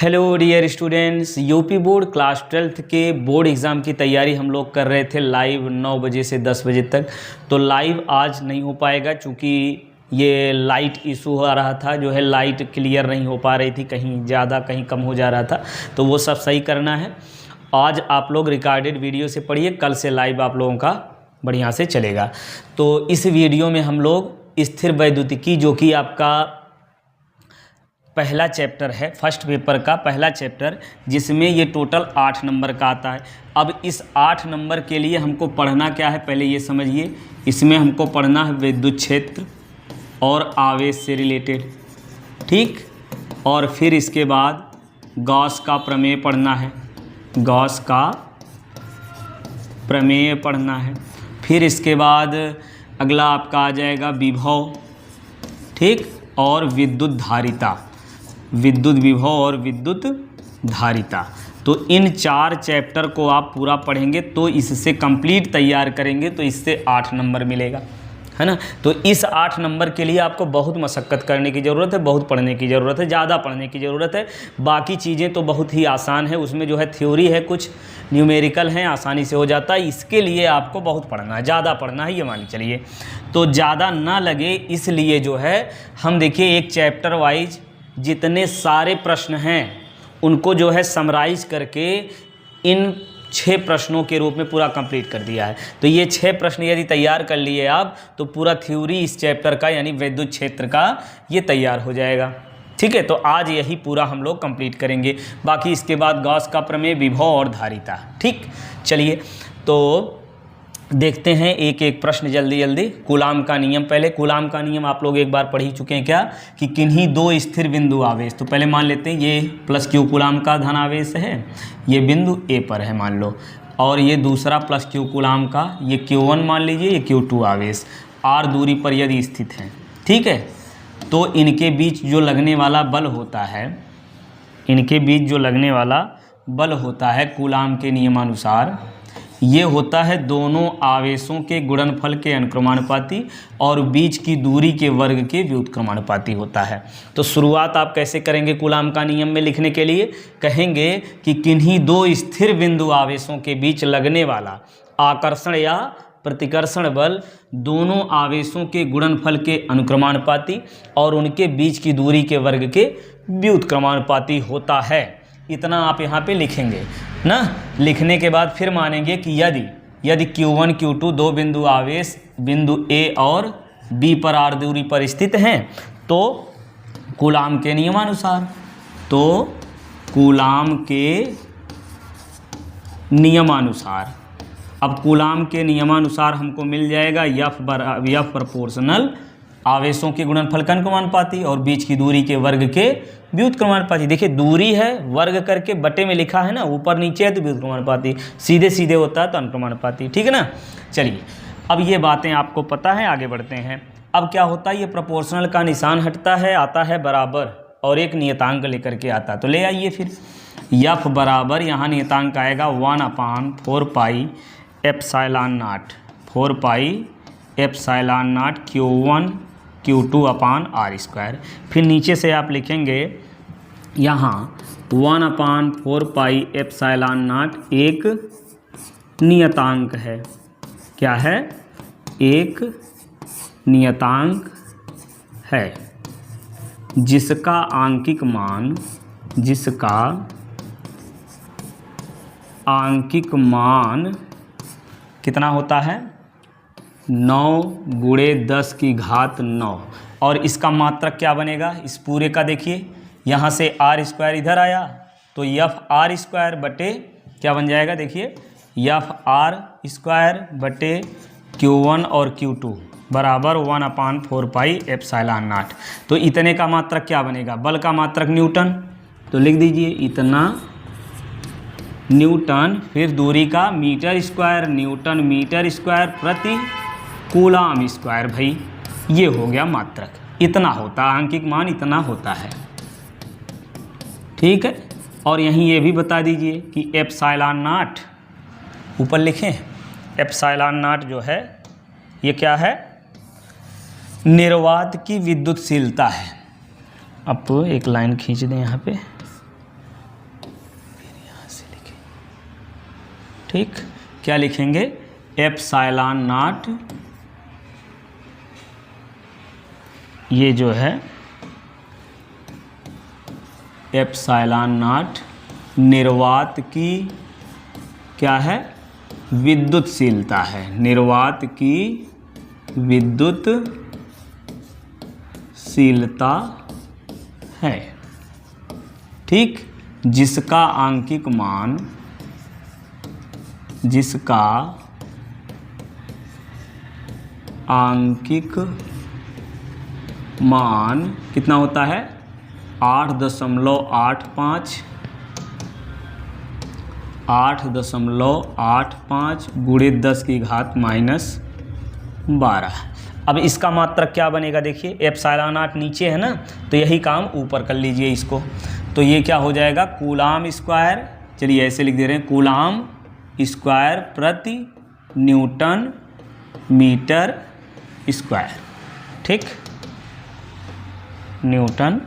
Hello dear students, UP board class 12th के board exam की तैयारी हम लोग कर रहे थे लाइव 9 बजे से 10 बजे तक। तो लाइव आज नहीं हो पाएगा क्योंकि ये लाइट इशू आ रहा था, जो है लाइट क्लियर नहीं हो पा रही थी, कहीं ज़्यादा कहीं कम हो जा रहा था, तो वो सब सही करना है। आज आप लोग रिकॉर्डेड वीडियो से पढ़िए, कल से लाइव आप लोगों का बढ़िया से चलेगा। तो इस वीडियो में हम लोग स्थिर वैद्युतिकी, जो कि आपका पहला चैप्टर है, फर्स्ट पेपर का पहला चैप्टर, जिसमें ये टोटल 8 नंबर का आता है। अब इस 8 नंबर के लिए हमको पढ़ना क्या है, पहले ये समझिए। इसमें हमको पढ़ना है विद्युत क्षेत्र और आवेश से रिलेटेड, ठीक। और फिर इसके बाद गॉस का प्रमेय पढ़ना है, गॉस का प्रमेय पढ़ना है। फिर इसके बाद अगला आपका आ जाएगा विभव, ठीक, और विद्युत धारिता, विद्युत विभव और विद्युत धारिता। तो इन 4 चैप्टर को आप पूरा पढ़ेंगे तो इससे कंप्लीट तैयार करेंगे तो इससे 8 नंबर मिलेगा, है ना। तो इस 8 नंबर के लिए आपको बहुत मशक्क़त करने की ज़रूरत है, बहुत पढ़ने की ज़रूरत है, ज़्यादा पढ़ने की ज़रूरत है। बाकी चीज़ें तो बहुत ही आसान है, उसमें जो है थ्योरी है, कुछ न्यूमेरिकल हैं, आसानी से हो जाता है। इसके लिए आपको बहुत पढ़ना है, ज़्यादा पढ़ना है, ये मान चलिए। तो ज़्यादा ना लगे इसलिए जो है हम देखिए एक चैप्टर वाइज जितने सारे प्रश्न हैं उनको जो है समराइज करके इन 6 प्रश्नों के रूप में पूरा कंप्लीट कर दिया है। तो ये 6 प्रश्न यदि तैयार कर लिए आप तो पूरा थ्योरी इस चैप्टर का यानी विद्युत क्षेत्र का ये तैयार हो जाएगा, ठीक है। तो आज यही पूरा हम लोग कंप्लीट करेंगे, बाकी इसके बाद गॉस का प्रमेय, विभव और धारिता, ठीक। चलिए तो देखते हैं एक एक प्रश्न जल्दी जल्दी। कूलाम का नियम, पहले कूलाम का नियम आप लोग एक बार पढ़ ही चुके हैं क्या, कि किन्हीं 2 स्थिर बिंदु आवेश, तो पहले मान लेते हैं ये प्लस क्यू कूलाम का धन आवेश है, ये बिंदु ए पर है मान लो, और ये दूसरा प्लस क्यू कूलाम का, ये Q1 मान लीजिए, ये Q2 आवेश r दूरी पर यदि स्थित है, ठीक है। तो इनके बीच जो लगने वाला बल होता है, इनके बीच जो लगने वाला बल होता है कूलाम के नियमानुसार, ये होता है दोनों आवेशों के गुणनफल के अनुक्रमानुपाती और बीच की दूरी के वर्ग के व्युत्क्रमानुपाती होता है। तो शुरुआत आप कैसे करेंगे कूलाम का नियम में लिखने के लिए, कहेंगे कि किन्हीं 2 स्थिर बिंदु आवेशों के बीच लगने वाला आकर्षण या प्रतिकर्षण बल दोनों आवेशों के गुणनफल के अनुक्रमानुपाती और उनके बीच की दूरी के वर्ग के व्युत्क्रमानुपाती होता है। इतना आप यहाँ पे लिखेंगे ना। लिखने के बाद फिर मानेंगे कि यदि Q1 Q2 2 बिंदु आवेश बिंदु A और B पर r दूरी पर स्थित हैं तो कूलाम के नियमानुसार, तो कूलाम के नियमानुसार, अब कूलाम के नियमानुसार हमको मिल जाएगा F प्रोपोर्शनल आवेशों के गुणनफल का अनुक्रमानुपाती और बीच की दूरी के वर्ग के व्युत्क्रमानुपाती। देखिए दूरी है, वर्ग करके बटे में लिखा है ना, ऊपर नीचे है तो व्युत्क्रमानुपाती, सीधे सीधे होता है तो अनुक्रमानुपाती, ठीक है ना। चलिए अब ये बातें आपको पता है, आगे बढ़ते हैं। अब क्या होता है, ये प्रोपोर्शनल का निशान हटता है, आता है बराबर और एक नियतांक लेकर के आता है। तो ले आइए फिर F बराबर, यहाँ नियतांक आएगा 1/4 pi epsilon not, 4 pi epsilon not Q1 Q2 upon r²। फिर नीचे से आप लिखेंगे यहाँ 1/4 पाई एप्सिलॉन नॉट एक नियतांक है, क्या है, एक नियतांक है जिसका आंकिक मान कितना होता है, 9 × 10⁻⁹ और इसका मात्रक क्या बनेगा इस पूरे का, देखिए यहाँ से r² इधर आया तो Fr² बटे क्या बन जाएगा, देखिए Fr² बटे Q1 और Q2 बराबर 1/4 पाई एप्सिलॉन नॉट। तो इतने का मात्रक क्या बनेगा, बल का मात्रक न्यूटन, तो लिख दीजिए इतना न्यूटन, फिर दूरी का मीटर², न्यूटन मीटर² प्रति कूलाम स्क्वायर। भाई ये हो गया मात्रक, इतना होता है, आंकिक मान इतना होता है, ठीक है। और यहीं ये भी बता दीजिए कि एप्सिलॉन नॉट, ऊपर लिखें एप्सिलॉन नॉट जो है ये क्या है, निर्वात की विद्युतशीलता है। अब एक लाइन खींच दें यहाँ पे, ठीक, क्या लिखेंगे, एप्सिलॉन नॉट, ये जो है एप्सिलॉन नॉट निर्वात की क्या है, विद्युतशीलता है, निर्वात की विद्युतशीलता है। ठीक, जिसका आंकिक मान, जिसका आंकिक मान कितना होता है, 8.85 8.85 गुणे 10 की घात -12। अब इसका मात्रक क्या बनेगा, देखिए एप्सिलॉन नॉट नीचे है ना, तो यही काम ऊपर कर लीजिए इसको, तो ये क्या हो जाएगा, कूलाम स्क्वायर, चलिए ऐसे लिख दे रहे हैं, कूलाम स्क्वायर प्रति न्यूटन मीटर स्क्वायर। ठीक, न्यूटन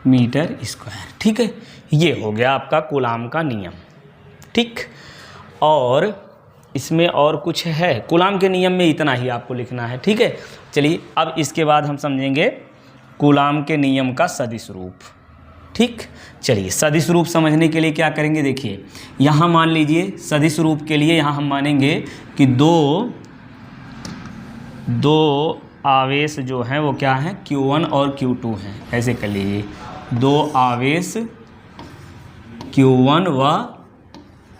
मीटर स्क्वायर। ठीक है, ये हो गया आपका कूलाम का नियम। ठीक, और इसमें और कुछ है, कूलाम के नियम में इतना ही आपको लिखना है। ठीक है, चलिए अब इसके बाद हम समझेंगे कूलाम के नियम का सदिश रूप। ठीक, चलिए सदिश रूप समझने के लिए क्या करेंगे, देखिए यहाँ मान लीजिए सदिश रूप के लिए यहाँ हम मानेंगे कि दो आवेश जो हैं वो क्या हैं, Q1 और Q2 हैं। ऐसे कर लीजिए, दो आवेश Q1 व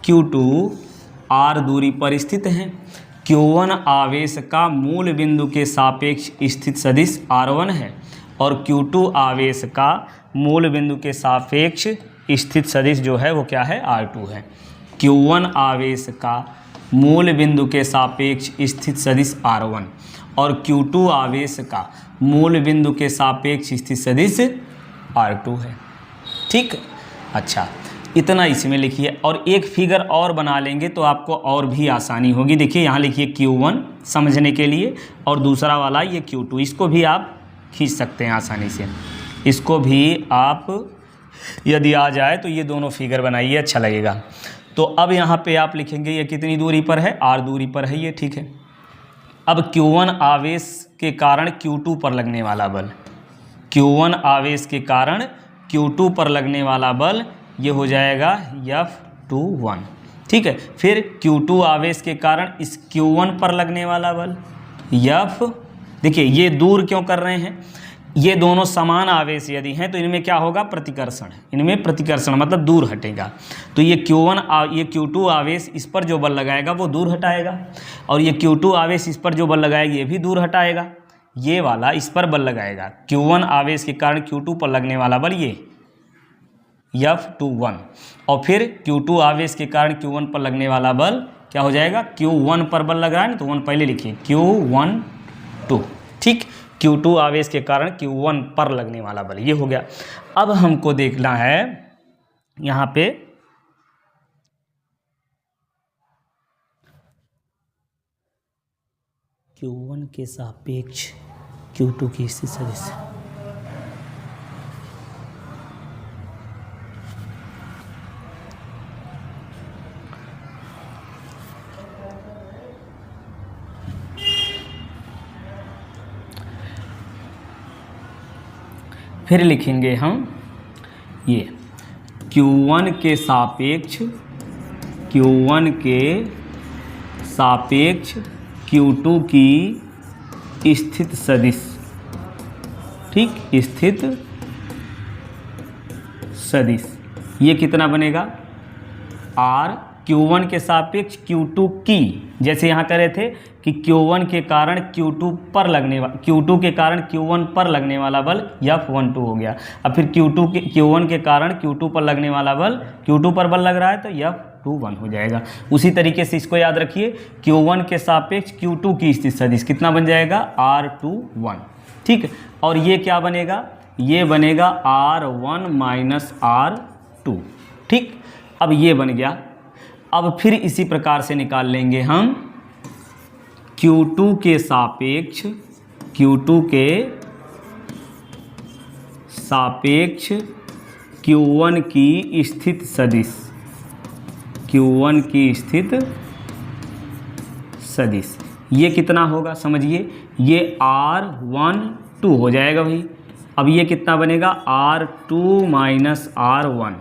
Q2 R दूरी पर स्थित हैं। Q1 आवेश का मूल बिंदु के सापेक्ष स्थित सदिश R1 है और Q2 आवेश का मूल बिंदु के सापेक्ष स्थित सदिश जो है वो क्या है, R2 है। Q1 आवेश का मूल बिंदु के सापेक्ष स्थित सदिश R1 और Q2 आवेश का मूल बिंदु के सापेक्ष स्थित सदिश R2 है। ठीक, अच्छा इतना इसमें लिखिए, और एक फिगर और बना लेंगे तो आपको और भी आसानी होगी। देखिए यहाँ लिखिए Q1 समझने के लिए, और दूसरा वाला ये Q2, इसको भी आप खींच सकते हैं आसानी से, इसको भी आप यदि आ जाए तो ये दोनों फिगर बनाइए, अच्छा लगेगा। तो अब यहाँ पे आप लिखेंगे ये कितनी दूरी पर है, R दूरी पर है ये। ठीक है, अब Q1 आवेश के कारण Q2 पर लगने वाला बल, Q1 आवेश के कारण Q2 पर लगने वाला बल ये हो जाएगा F21। ठीक है, फिर Q2 आवेश के कारण इस Q1 पर लगने वाला बल F, देखिए ये दूर क्यों कर रहे हैं, ये दोनों समान आवेश यदि हैं तो इनमें क्या होगा, प्रतिकर्षण, इनमें प्रतिकर्षण मतलब दूर हटेगा। तो ये Q2 आवेश इस पर जो बल लगाएगा वो दूर हटाएगा, और ये Q2 आवेश इस पर जो बल लगाएगा ये भी दूर हटाएगा। ये वाला इस पर बल लगाएगा, Q1 आवेश के कारण Q2 पर लगने वाला बल ये F21, और फिर Q2 आवेश के कारण Q1 पर लगने वाला बल क्या हो जाएगा, Q1 पर बल लग रहा है ना, तो 1 पहले लिखिए, Q12। ठीक, Q2 आवेश के कारण Q1 पर लगने वाला बल ये हो गया। अब हमको देखना है यहाँ पे Q1 के सापेक्ष Q2 की स्थिति सदिश। फिर लिखेंगे हम ये Q1 के सापेक्ष Q2 की स्थित सदिश। ठीक, स्थित सदिश ये कितना बनेगा, R Q1 के सापेक्ष Q2 की, जैसे यहाँ करे थे कि Q1 के कारण Q2 पर लगने वाला, Q2 के कारण Q1 पर लगने वाला बल F12 हो गया। अब फिर Q1 के कारण Q2 पर लगने वाला बल, Q2 पर बल लग रहा है तो F21 हो जाएगा। उसी तरीके से इसको याद रखिए, Q1 के सापेक्ष Q2 की स्थिति सदिश कितना बन जाएगा, R21। ठीक, और ये क्या बनेगा, ये बनेगा R1 माइनस R2। ठीक, अब ये बन गया। अब फिर इसी प्रकार से निकाल लेंगे हम Q2 के सापेक्ष Q1 की स्थित सदिश। Q1 की स्थित सदिश। ये कितना होगा समझिए, ये R12 हो जाएगा भाई। अब ये कितना बनेगा, R2 माइनस R1,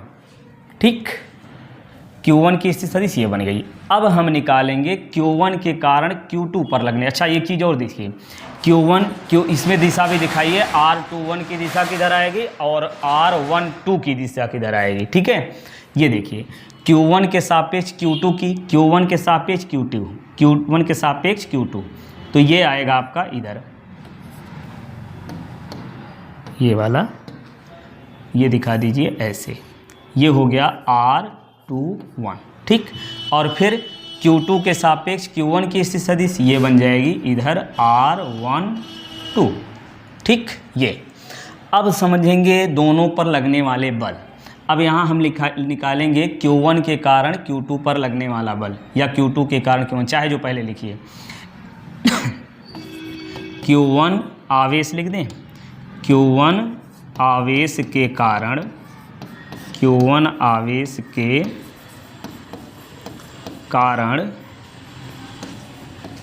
ठीक। Q1 की स्थिति सदिश ये बन गई। अब हम निकालेंगे Q1 के कारण Q2 पर लगने। अच्छा एक चीज़ और देखिए, इसमें दिशा भी दिखाइए, R21 की दिशा किधर आएगी और R12 की दिशा किधर आएगी, ठीक है। ये देखिए Q1 के सापेक्ष Q2 की, Q1 के सापेक्ष Q2, Q1 के सापेक्ष Q2, तो ये आएगा आपका इधर, ये वाला, ये दिखा दीजिए ऐसे, ये हो गया R21, ठीक। और फिर Q2 के सापेक्ष Q1 की स्थिति सदिश ये बन जाएगी इधर R12, ठीक। ये अब समझेंगे दोनों पर लगने वाले बल। अब यहाँ हम निकालेंगे Q1 के कारण Q2 पर लगने वाला बल, या Q2 के कारण Q1, चाहे जो पहले लिखिए। Q1 आवेश लिख दें, Q1 आवेश के कारण, Q1 आवेश के कारण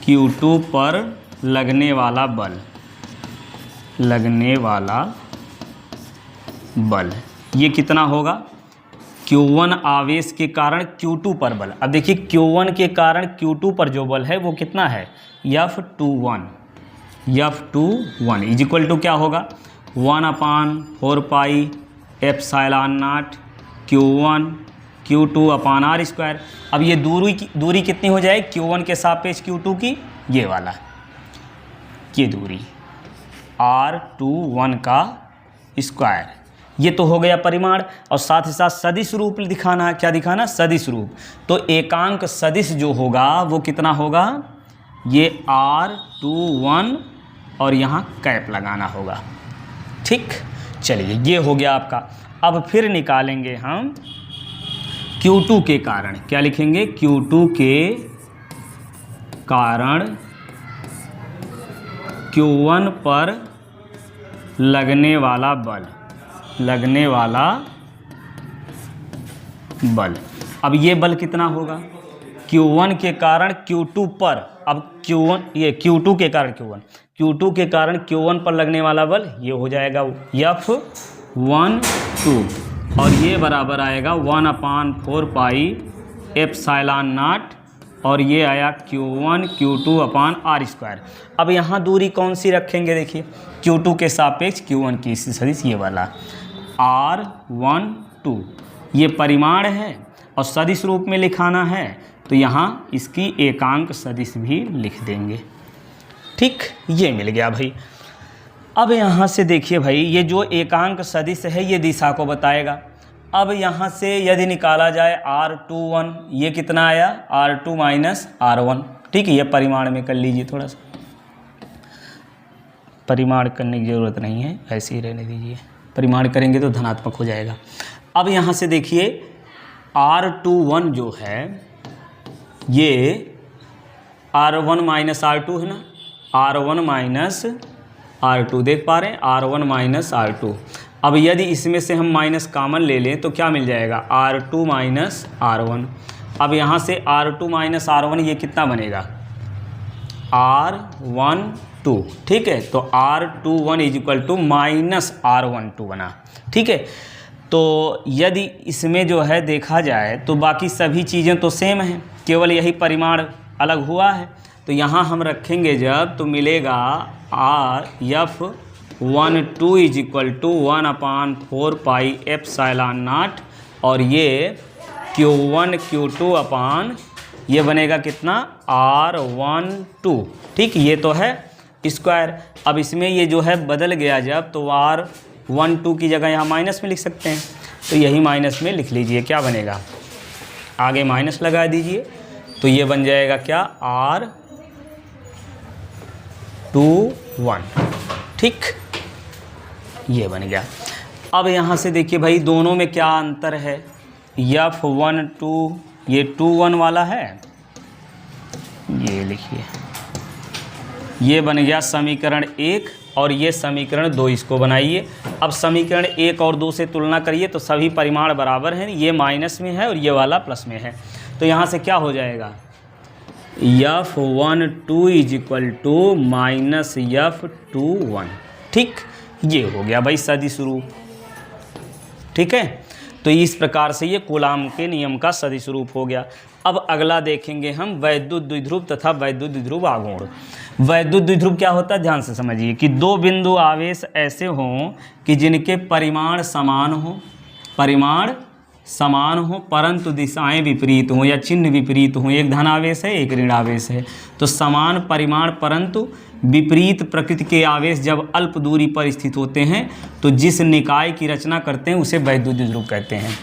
Q2 पर लगने वाला बल, ये कितना होगा, Q1 आवेश के कारण Q2 पर बल। अब देखिए Q1 के कारण Q2 पर जो बल है वो कितना है, F21 इज इक्वल टू क्या होगा, 1/4 pi epsilon not Q1 Q2 upon R square. अब ये दूरी कितनी हो जाए Q1 के सापेक्ष Q2 की, ये वाला, ये दूरी R21 का स्क्वायर, ये तो हो गया परिमाण। और साथ ही साथ सदिश रूप दिखाना है, क्या दिखाना, सदिश रूप। तो एकांक सदिश जो होगा वो कितना होगा, ये R21 और यहाँ कैप लगाना होगा, ठीक। चलिए ये हो गया आपका। अब फिर निकालेंगे हम Q2 के कारण, क्या लिखेंगे, Q2 के कारण Q1 पर लगने वाला बल, अब ये बल कितना होगा, Q1 के कारण Q2 पर, अब Q1 ये Q2 के कारण Q2 के कारण Q1 पर लगने वाला बल ये हो जाएगा F12, और ये बराबर आएगा 1/4 पाई एप्सिलॉन नॉट, और ये आया Q1 Q2 अपान R स्क्वायर। अब यहाँ दूरी कौन सी रखेंगे, देखिए Q2 के सापेक्ष Q1 की सदिश ये वाला R12, ये परिमाण है और सदिश रूप में लिखाना है, तो यहाँ इसकी एकांक सदिश भी लिख देंगे, ठीक। ये मिल गया भाई। अब यहाँ से देखिए भाई, ये जो एकांक सदिश है ये दिशा को बताएगा। अब यहाँ से यदि निकाला जाए R21, ये कितना आया, R2 माइनस R1, ठीक है। ये परिमाण में कर लीजिए, थोड़ा सा परिमाण करने की ज़रूरत नहीं है, ऐसे ही रहने दीजिए, परिमाण करेंगे तो धनात्मक हो जाएगा। अब यहाँ से देखिए R21 जो है ये R1 माइनस R2 है ना, R1 माइनस R2 देख पा रहे हैं, R1 माइनस R2। अब यदि इसमें से हम माइनस कॉमन ले लें तो क्या मिल जाएगा, R2 माइनस R1। अब यहाँ से R2 माइनस R1 ये कितना बनेगा, R12, ठीक है। तो R21 is equal to minus R12 बना, ठीक है। तो यदि इसमें जो है देखा जाए तो बाकी सभी चीज़ें तो सेम हैं, केवल यही परिमाण अलग हुआ है। तो यहाँ हम रखेंगे जब, तो मिलेगा F12 is equal to 1/4 pi epsilon naught, और ये Q1 Q2 अपान ये बनेगा कितना, R12, ठीक। ये तो है स्क्वायर। अब इसमें ये जो है बदल गया जब, तो R12 की जगह यहाँ माइनस में लिख सकते हैं, तो यही माइनस में लिख लीजिए, क्या बनेगा, आगे माइनस लगा दीजिए, तो ये बन जाएगा क्या, R21, ठीक। ये बन गया। अब यहाँ से देखिए भाई दोनों में क्या अंतर है, F12 ये 21 वाला है, ये लिखिए, ये बन गया समीकरण 1, और ये समीकरण 2, इसको बनाइए। अब समीकरण 1 और 2 से तुलना करिए तो सभी परिमाण बराबर हैं, ये माइनस में है और ये वाला प्लस में है। तो यहाँ से क्या हो जाएगा, F12 is equal to minus F21। ठीक, ये हो गया भाई सदिश रूप। ठीक है, तो इस प्रकार से ये कूलाम के नियम का सदिश रूप हो गया। अब अगला देखेंगे हम वैद्युत द्विध्रुव तथा वैद्युत द्विध्रुव आघूर्ण। वैद्युत द्विध्रुव क्या होता है, ध्यान से समझिए कि दो बिंदु आवेश ऐसे हों कि जिनके परिमाण समान हो, परिमाण समान हो परंतु दिशाएं विपरीत हों या चिन्ह विपरीत हों। एक धनावेश है, एक ऋण आवेश है, तो समान परिमाण परंतु विपरीत प्रकृति के आवेश जब अल्प दूरी पर स्थित होते हैं तो जिस निकाय की रचना करते हैं उसे वैद्युत द्विध्रुव कहते हैं।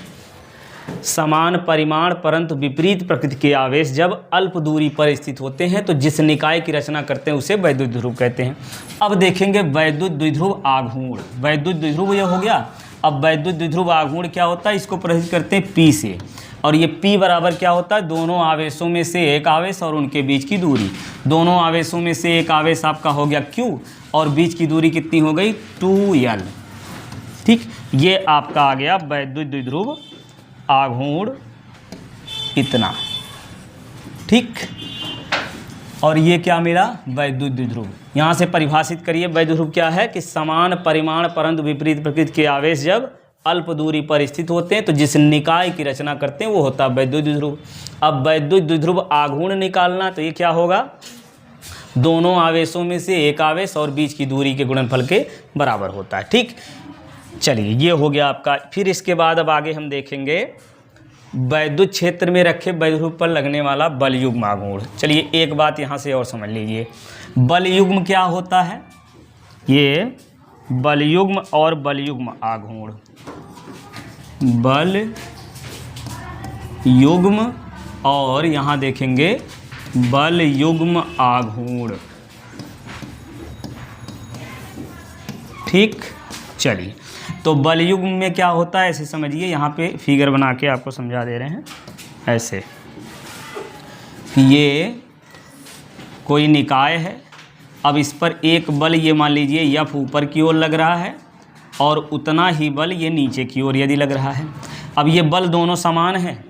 समान परिमाण परंतु विपरीत प्रकृति के आवेश जब अल्प दूरी पर स्थित होते हैं तो जिस निकाय की रचना करते हैं उसे वैद्युत द्विध्रुव कहते हैं। अब देखेंगे वैद्युत द्विध्रुव आघूर्ण। वैद्युत द्विध्रुव ये हो गया। अब वैद्युत द्विध्रुव आघूर्ण क्या होता है, इसको प्रदर्शित करते हैं P से, और ये P बराबर क्या होता है, दोनों आवेशों में से एक आवेश और उनके बीच की दूरी। दोनों आवेशों में से एक आवेश आपका हो गया Q और बीच की दूरी कितनी हो गई 2L। ठीक, ये आपका आ गया वैद्युत द्विध्रुव आघूर्ण इतना। ठीक, और ये क्या मिला, वैद्युत द्विध्रुव। यहाँ से परिभाषित करिए, वैद्युत द्विध्रुव क्या है कि समान परिमाण परंतु विपरीत प्रकृति के आवेश जब अल्प दूरी पर स्थित होते हैं तो जिस निकाय की रचना करते हैं वो होता है वैद्युत द्विध्रुव। अब वैद्युत द्विध्रुव आघूर्ण निकालना, तो ये क्या होगा, दोनों आवेशों में से एक आवेश और बीच की दूरी के गुणनफल के बराबर होता है। ठीक, चलिए ये हो गया आपका। फिर इसके बाद अब आगे हम देखेंगे वैद्युत क्षेत्र में रखे वैद्युत पर लगने वाला बलयुग्म आघूर्ण। चलिए एक बात यहाँ से और समझ लीजिए, बलयुग्म क्या होता है, ये बलयुग्म और बलयुग्म आघूर्ण, बल युग्म और यहाँ देखेंगे बल युग्म आघूर्ण। ठीक, चलिए तो बलयुग्म में क्या होता है ऐसे समझिए, यहाँ पे फिगर बना के आपको समझा दे रहे हैं ऐसे। ये कोई निकाय है, अब इस पर एक बल ये मान लीजिए F ऊपर की ओर लग रहा है और उतना ही बल ये नीचे की ओर यदि लग रहा है। अब ये बल दोनों समान हैं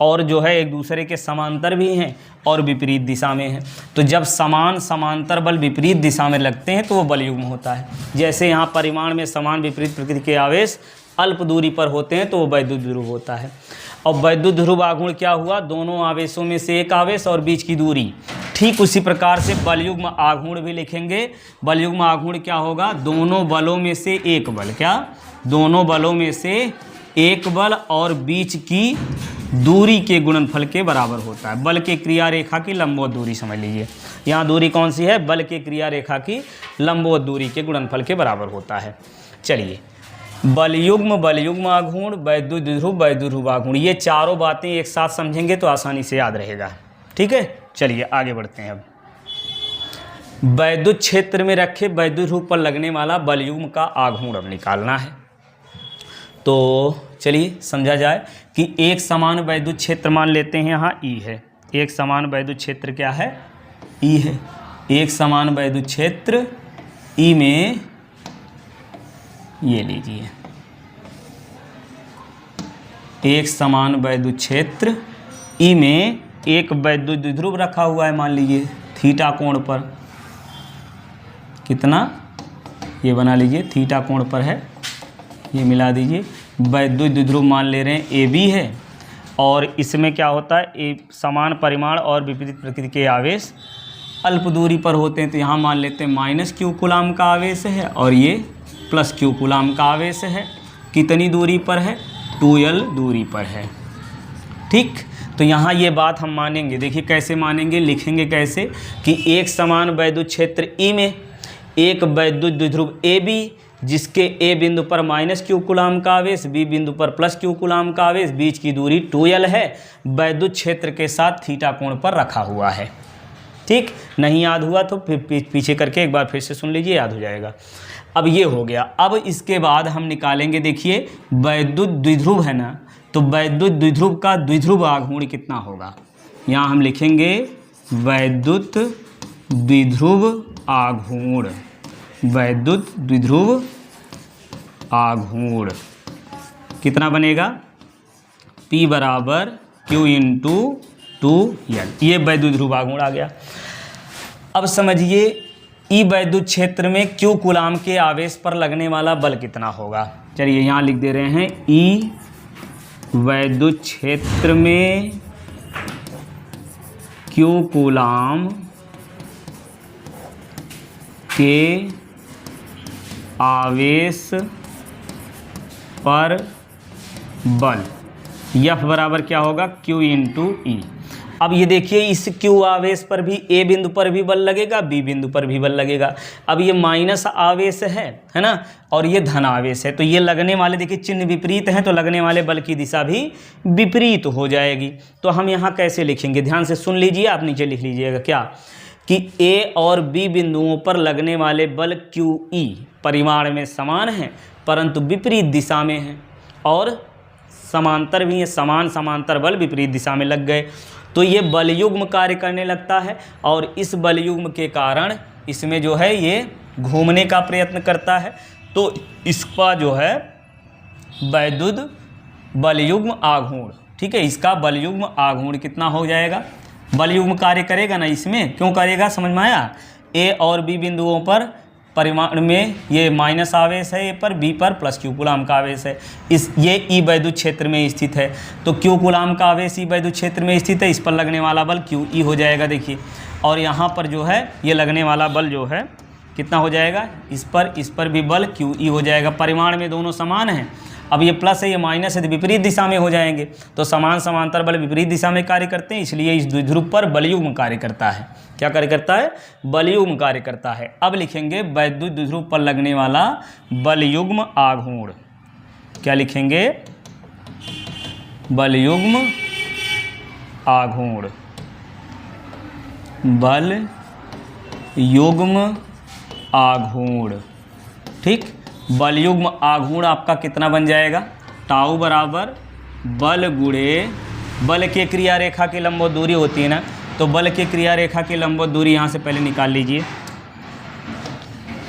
और जो है एक दूसरे के समांतर भी हैं और विपरीत दिशा में हैं। तो जब समान समांतर बल विपरीत दिशा में लगते हैं तो वो बलयुग्म होता है। जैसे यहाँ परिमाण में समान विपरीत प्रकृति के आवेश अल्प दूरी पर होते हैं तो वो वैद्युत द्विध्रुव होता है। और वैद्युत द्विध्रुव आघूर्ण क्या हुआ, दोनों आवेशों में से एक आवेश और बीच की दूरी। ठीक उसी प्रकार से बलयुग्म आघूर्ण भी लिखेंगे। बलयुग्म आघूर्ण क्या होगा, दोनों बलों में से एक बल, क्या, दोनों बलों में से एक बल और बीच की दूरी के गुणनफल के बराबर होता है। बल के क्रिया रेखा की लंबवत दूरी समझ लीजिए, यहाँ दूरी कौन सी है, बल के क्रिया रेखा की लंबवत दूरी के गुणनफल के बराबर होता है। चलिए बलयुग्म आघूर्ण, वैद्युत द्विध्रुव, वैद्युत द्विध्रुव आघूर्ण, ये चारों बातें एक साथ समझेंगे तो आसानी से याद रहेगा। ठीक है, चलिए आगे बढ़ते हैं। अब वैद्युत क्षेत्र में रखे वैद्युत द्विध्रुव पर लगने वाला बलयुग्म का आघूर्ण अब निकालना है। तो चलिए समझा जाए कि एक समान वैद्युत क्षेत्र मान लेते हैं, यहाँ E है। एक समान वैद्युत क्षेत्र क्या है, E है। एक समान वैद्युत क्षेत्र E में ये लीजिए, एक समान वैद्युत क्षेत्र E में एक वैद्युत द्विध्रुव रखा हुआ है, मान लीजिए थीटा कोण पर। कितना, ये बना लीजिए थीटा कोण पर है, ये मिला दीजिए। वैद्युत द्विध्रुव मान ले रहे हैं AB है और इसमें क्या होता है, समान परिमाण और विपरीत प्रकृति के आवेश अल्प दूरी पर होते हैं। तो यहाँ मान लेते हैं -Q कूलाम का आवेश है और ये +Q कूलाम का आवेश है। कितनी दूरी पर है, 2L दूरी पर है। ठीक, तो यहाँ ये बात हम मानेंगे। देखिए कैसे मानेंगे, लिखेंगे कैसे कि एक समान वैद्युत क्षेत्र E में एक वैद्युत द्विध्रुव AB जिसके A बिंदु पर -Q कूलाम का आवेश, B बिंदु पर +Q कूलाम का आवेश, बीच की दूरी 2L है, वैद्युत क्षेत्र के साथ थीटा कोण पर रखा हुआ है। ठीक, नहीं याद हुआ तो फिर पीछे करके एक बार फिर से सुन लीजिए, याद हो जाएगा। अब ये हो गया। अब इसके बाद हम निकालेंगे, देखिए वैद्युत द्विध्रुव है ना, तो वैद्युत द्विध्रुव का द्विध्रुव आघूर्ण कितना होगा। यहाँ हम लिखेंगे वैद्युत द्विध्रुव आघूर्ण, वैद्युत द्विध्रुव आघूर्ण कितना बनेगा, P बराबर Q इंटू 2L। ये वैद्युत ध्रुव आघूर्ण आ गया। अब समझिए ई वैद्युत क्षेत्र में Q कूलाम के आवेश पर लगने वाला बल कितना होगा। चलिए यहाँ लिख दे रहे हैं, ई वैद्युत क्षेत्र में Q कूलाम के आवेश पर बल F बराबर क्या होगा, Q इंटू ई। अब ये देखिए इस Q आवेश पर भी A बिंदु पर भी बल लगेगा, B बिंदु पर भी बल लगेगा। अब ये माइनस आवेश है ना, और ये धन आवेश है, तो ये लगने वाले देखिए चिन्ह विपरीत हैं, तो लगने वाले बल की दिशा भी विपरीत हो जाएगी। तो हम यहाँ कैसे लिखेंगे, ध्यान से सुन लीजिए, आप नीचे लिख लीजिएगा क्या, कि A और B बिंदुओं पर लगने वाले बल QE परिमाण में समान हैं परंतु विपरीत दिशा में हैं, और समांतर भी हैं, समान समांतर बल विपरीत दिशा में लग गए, तो ये बल युग्म कार्य करने लगता है। और इस बल युग्म के कारण इसमें जो है ये घूमने का प्रयत्न करता है, तो इसका जो है वैद्युत बल युग्म आघूर्ण, ठीक है, इसका बल युग्म आघूर्ण कितना हो जाएगा, बल युग्म कार्य करेगा ना इसमें, क्यों करेगा समझ में आया। ए और बी बिंदुओं पर परिमाण में ये माइनस आवेश है, ए पर, बी पर प्लस Q कूलाम का आवेश है, ये ई वैद्युत क्षेत्र में स्थित है, तो Q कूलाम का आवेश ई वैद्युत क्षेत्र में स्थित है, इस पर लगने वाला बल QE हो जाएगा देखिए। और यहाँ पर जो है ये लगने वाला बल जो है कितना हो जाएगा, इस पर भी बल QE हो जाएगा। परिमाण में दोनों समान हैं, अब ये प्लस है ये माइनस है, तो विपरीत दिशा में हो जाएंगे, तो समान समांतर बल विपरीत दिशा में कार्य करते हैं, इसलिए इस द्विध्रुव पर बलयुग्म कार्य करता है। क्या कार्य करता है, बलयुग्म कार्य करता है। अब लिखेंगे वैद्युत द्विध्रुव पर लगने वाला बलयुग्म आघूर्ण, क्या लिखेंगे, बलयुग्म आघूर्ण, बल युग्म आघूर्ण, ठीक। बल युग्म आघूर्ण आपका कितना बन जाएगा, टाउ बराबर बल गुणे बल के क्रिया रेखा की लंबवत दूरी होती है ना, तो बल के क्रिया रेखा की लंबवत दूरी यहाँ से पहले निकाल लीजिए,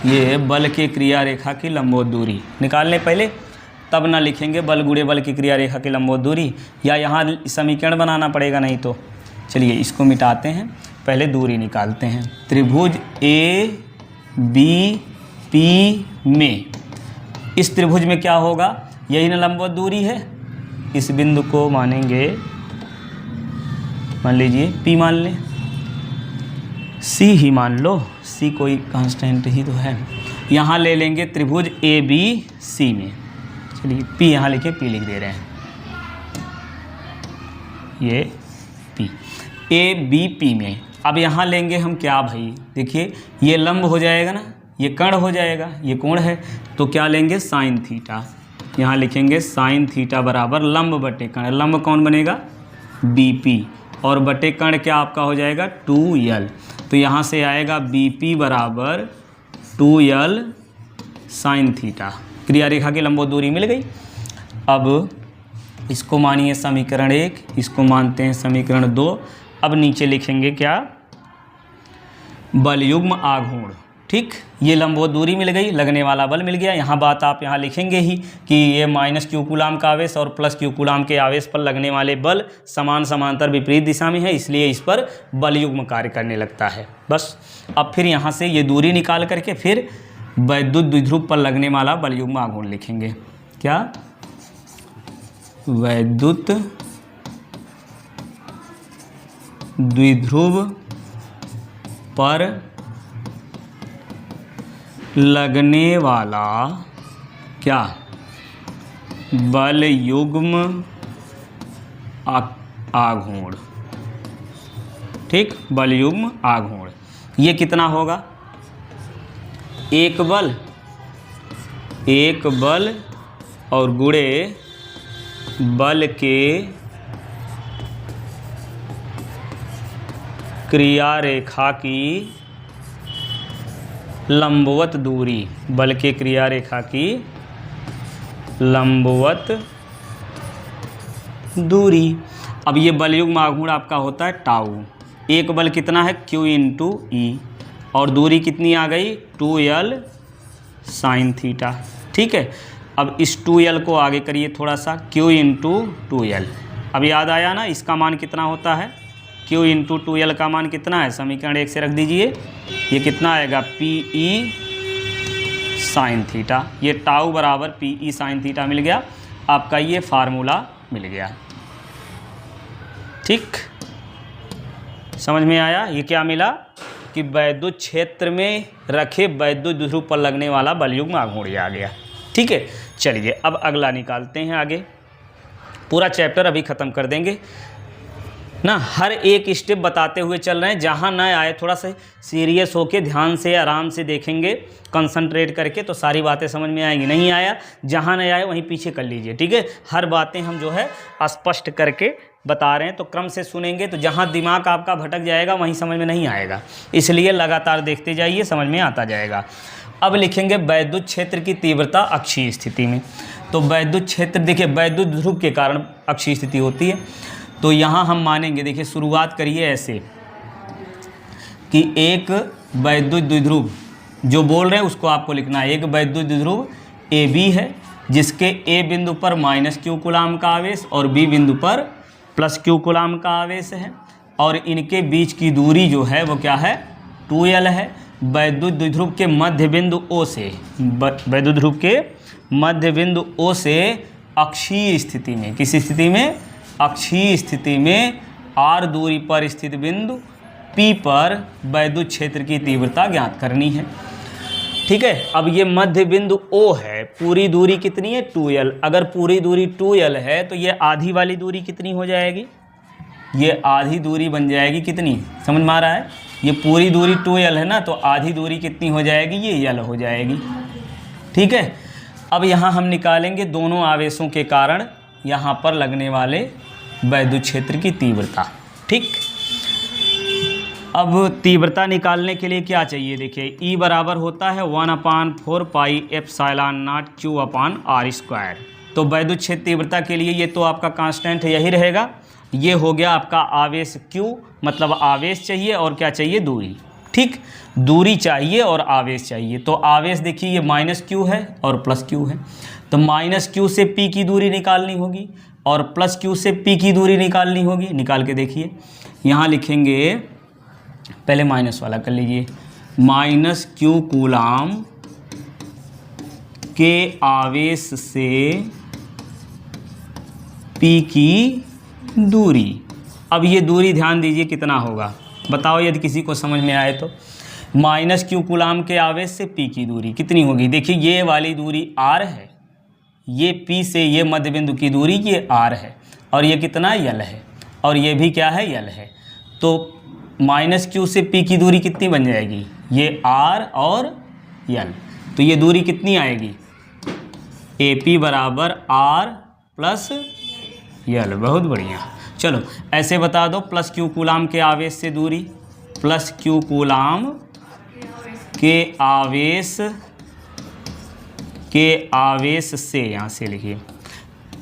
ये बल के क्रिया रेखा की लंबवत दूरी निकालने पहले, तब ना लिखेंगे बल गुणे बल की क्रिया रेखा की लंबवत दूरी, या यहाँ समीकरण बनाना पड़ेगा नहीं तो। चलिए इसको मिटाते हैं, पहले दूरी निकालते हैं। त्रिभुज ABP में, इस त्रिभुज में क्या होगा, यही ना लंबवत दूरी है, इस बिंदु को मानेंगे, मान लीजिए P मान लें, C ही मान लो, C कोई कांस्टेंट ही तो है। यहाँ ले लेंगे त्रिभुज ABC में, चलिए P यहाँ लिखे, P लिख दे रहे हैं, ये P ABP में। अब यहाँ लेंगे हम क्या भाई, देखिए ये लंब हो जाएगा ना, ये कर्ण हो जाएगा, ये कोण है, तो क्या लेंगे साइन थीटा, यहाँ लिखेंगे साइन थीटा बराबर लंब बटे कर्ण, लंब कौन बनेगा BP, और बटे कर्ण क्या आपका हो जाएगा 2L, तो यहाँ से आएगा BP बराबर 2L साइन थीटा, क्रिया रेखा की लंबवत दूरी मिल गई। अब इसको मानिए समीकरण 1, इसको मानते हैं समीकरण 2। अब नीचे लिखेंगे क्या, बलयुग्म आघूर्ण, ठीक, ये लंबवत दूरी मिल गई, लगने वाला बल मिल गया। यहाँ बात आप यहाँ लिखेंगे ही कि ये माइनस Q कूलाम का आवेश और प्लस Q कूलाम के आवेश पर लगने वाले बल समान समांतर विपरीत दिशा में है, इसलिए इस पर बलयुग्म कार्य करने लगता है। बस अब फिर यहाँ से ये दूरी निकाल करके फिर वैद्युत द्विध्रुव पर लगने वाला बलयुग्म आघूर्ण लिखेंगे, क्या, वैद्युत द्विध्रुव पर लगने वाला क्या, बल युग्म आघूर्ण, ठीक, बल युग्म आघूर्ण। ये कितना होगा, एक बल और गुणे बल के क्रिया रेखा की लंबवत दूरी, बल के क्रिया रेखा की लंबवत दूरी। अब ये बलयुग्म आघूर्ण आपका होता है टाउ, एक बल कितना है Q इंटू ई, और दूरी कितनी आ गई 2L साइन थीटा, ठीक है। अब इस 2L को आगे करिए थोड़ा सा, Q इंटू 2L, अब याद आया ना, इसका मान कितना होता है, Q इंटू 2L का मान कितना है, समीकरण 1 से रख दीजिए, ये कितना आएगा PE साइन थीटा, ये टाउ बराबर PE साइन थीटा मिल गया, आपका ये फार्मूला मिल गया। ठीक, समझ में आया। ये क्या मिला कि वैद्युत क्षेत्र में रखे वैद्युत ध्रुव पर लगने वाला बलयुग्म आघूर्ण आ गया। ठीक है, चलिए अब अगला निकालते हैं आगे, पूरा चैप्टर अभी ख़त्म कर देंगे ना, हर एक स्टेप बताते हुए चल रहे हैं, जहाँ न आए थोड़ा सा सीरियस होके ध्यान से आराम से देखेंगे, कंसंट्रेट करके, तो सारी बातें समझ में आएंगी। नहीं आया, जहाँ न आए वहीं पीछे कर लीजिए। ठीक है, हर बातें हम जो है स्पष्ट करके बता रहे हैं, तो क्रम से सुनेंगे, तो जहाँ दिमाग आपका भटक जाएगा वहीं समझ में नहीं आएगा, इसलिए लगातार देखते जाइए, समझ में आता जाएगा। अब लिखेंगे वैद्युत क्षेत्र की तीव्रता अक्षीय स्थिति में। तो वैद्युत क्षेत्र देखिए, वैद्युत ध्रुव के कारण अक्षीय स्थिति होती है, तो यहाँ हम मानेंगे, देखिए शुरुआत करिए ऐसे कि एक वैद्युत द्विध्रुव, जो बोल रहे हैं उसको आपको लिखना है, एक वैद्युत द्विध्रुव AB है, जिसके A बिंदु पर -Q कूलाम का आवेश और B बिंदु पर +Q कूलाम का आवेश है, और इनके बीच की दूरी जो है वो क्या है, 2L है। वैद्युत द्विध्रुव के मध्य बिंदु O से, वैद्युत ध्रुव के मध्य बिंदु O से अक्षीय स्थिति में, किस स्थिति में, अक्षीय स्थिति में R दूरी पर स्थित बिंदु P पर वैद्युत क्षेत्र की तीव्रता ज्ञात करनी है। ठीक है, अब ये मध्य बिंदु O है, पूरी दूरी कितनी है, 2L। अगर पूरी दूरी 2L है तो ये आधी वाली दूरी कितनी हो जाएगी, ये आधी दूरी बन जाएगी कितनी, समझ में आ रहा है, ये पूरी दूरी 2L है ना, तो आधी दूरी कितनी हो जाएगी, ये L हो जाएगी। ठीक है, अब यहाँ हम निकालेंगे दोनों आवेशों के कारण यहाँ पर लगने वाले वैद्युत क्षेत्र की तीव्रता। ठीक, अब तीव्रता निकालने के लिए क्या चाहिए, देखिए E बराबर होता है 1/4 पाई एप्सिलॉन नॉट Q/r²। तो वैद्युत क्षेत्र तीव्रता के लिए ये तो आपका कांस्टेंट यही रहेगा। ये हो गया आपका आवेश Q, मतलब आवेश चाहिए और क्या चाहिए, दूरी। ठीक, दूरी चाहिए और आवेश चाहिए। तो आवेश देखिए ये -Q है और +Q है, तो -Q से P की दूरी निकालनी होगी और +Q से P की दूरी निकालनी होगी। निकाल के देखिए, यहाँ लिखेंगे, पहले माइनस वाला कर लीजिए, -Q कूलाम के आवेश से P की दूरी। अब ये दूरी ध्यान दीजिए कितना होगा, बताओ यदि किसी को समझ में आए तो। -Q कूलाम के आवेश से P की दूरी कितनी होगी, देखिए ये वाली दूरी R है, ये P से ये मध्य बिंदु की दूरी ये R है, और ये कितना L है, और ये भी क्या है, L है। तो -Q से P की दूरी कितनी बन जाएगी, ये R और L, तो ये दूरी कितनी आएगी, AP बराबर R + L। बहुत बढ़िया, चलो ऐसे बता दो, +Q कूलाम के आवेश से दूरी, +Q कूलाम के आवेश से, यहाँ से लिखिए,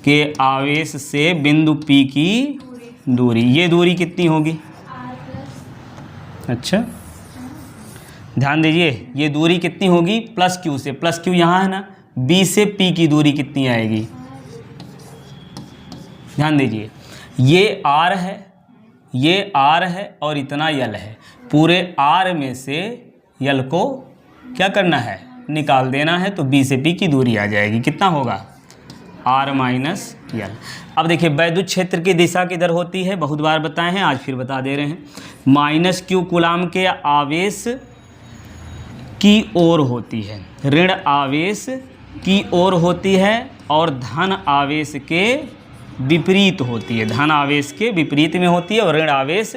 के आवेश से बिंदु P की दूरी, ये दूरी कितनी होगी, अच्छा ध्यान दीजिए, ये दूरी कितनी होगी, +Q से, +Q यहाँ है ना, B से P की दूरी कितनी आएगी, ध्यान दीजिए, ये R है, ये R है और इतना L है, पूरे R में से L को क्या करना है, निकाल देना है, तो B से P की दूरी आ जाएगी, कितना होगा, R - L। अब देखिए वैद्युत क्षेत्र की दिशा किधर होती है, बहुत बार बताए हैं, आज फिर बता दे रहे हैं। -Q कूलाम के आवेश की ओर होती है, ऋण आवेश की ओर होती है, और धन आवेश के विपरीत होती है, धन आवेश के विपरीत में होती है और ऋण आवेश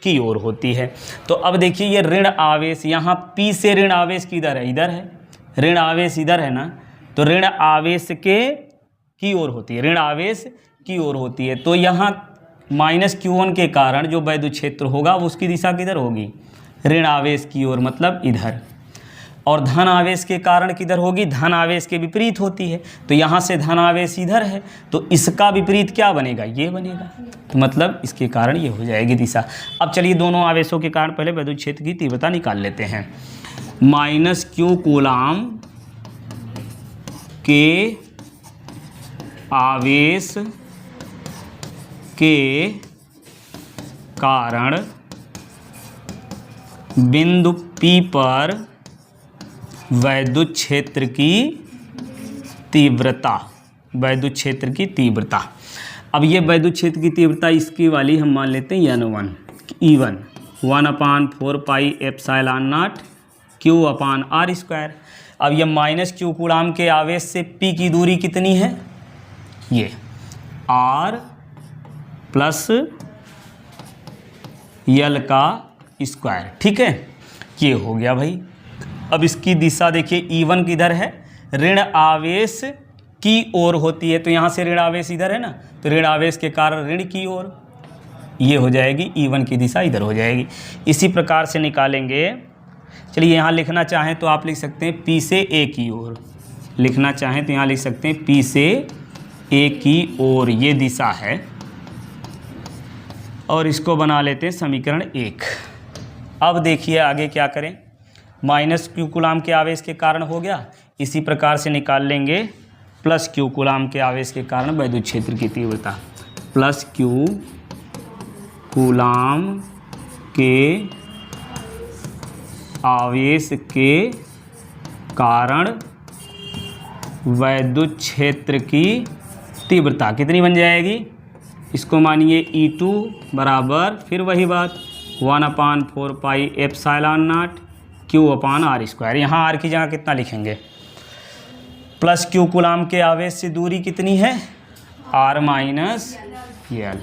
की ओर होती है। तो अब देखिए ये ऋण आवेश, यहाँ P से ऋण आवेश किधर है, इधर है, ऋण आवेश इधर है ना, तो ऋण आवेश के की ओर होती है, ऋण आवेश की ओर होती है। तो यहाँ -Q1 के कारण जो वैद्युत क्षेत्र होगा वो उसकी दिशा किधर होगी, ऋण आवेश की ओर, मतलब इधर, और धन आवेश के कारण किधर होगी, धन आवेश के विपरीत होती है। तो यहाँ से धन आवेश इधर है, तो इसका विपरीत क्या बनेगा, ये बनेगा, तो मतलब इसके कारण ये हो जाएगी दिशा। अब चलिए दोनों आवेशों के कारण पहले वैद्युत क्षेत्र की तीव्रता निकाल लेते हैं। -Q कूलाम के आवेश के कारण बिंदु P पर वैद्युत क्षेत्र की तीव्रता, वैद्युत क्षेत्र की तीव्रता। अब ये वैद्युत क्षेत्र की तीव्रता इसकी वाली हम मान लेते हैं N1 E1 1/4πε0 Q/r²। अब ये माइनस Q कूलाम के आवेश से P की दूरी कितनी है, ये R प्लस L का स्क्वायर, ठीक है। ये हो गया भाई। अब इसकी दिशा देखिए, E1 किधर है, ऋण आवेश की ओर होती है, तो यहाँ से ऋण आवेश इधर है ना, तो ऋण आवेश के कारण ऋण की ओर ये हो जाएगी, E1 की दिशा इधर हो जाएगी। इसी प्रकार से निकालेंगे। चलिए यहाँ लिखना चाहें तो आप लिख सकते हैं P से A की ओर, लिखना चाहें तो यहाँ लिख सकते हैं P से A की ओर, ये दिशा है। और इसको बना लेते हैं समीकरण 1। अब देखिए आगे क्या करें, माइनस Q कूलाम के आवेश के कारण हो गया, इसी प्रकार से निकाल लेंगे प्लस Q कूलाम के आवेश के कारण वैद्युत क्षेत्र की तीव्रता, प्लस Q कूलाम के आवेश के कारण वैद्युत क्षेत्र की तीव्रता कितनी बन जाएगी, इसको मानिए E2 बराबर, फिर वही बात 1/4πε0 Q/r²। यहाँ r की जगह कितना लिखेंगे, प्लस Q कूलाम के आवेश से दूरी कितनी है, R माइनस L,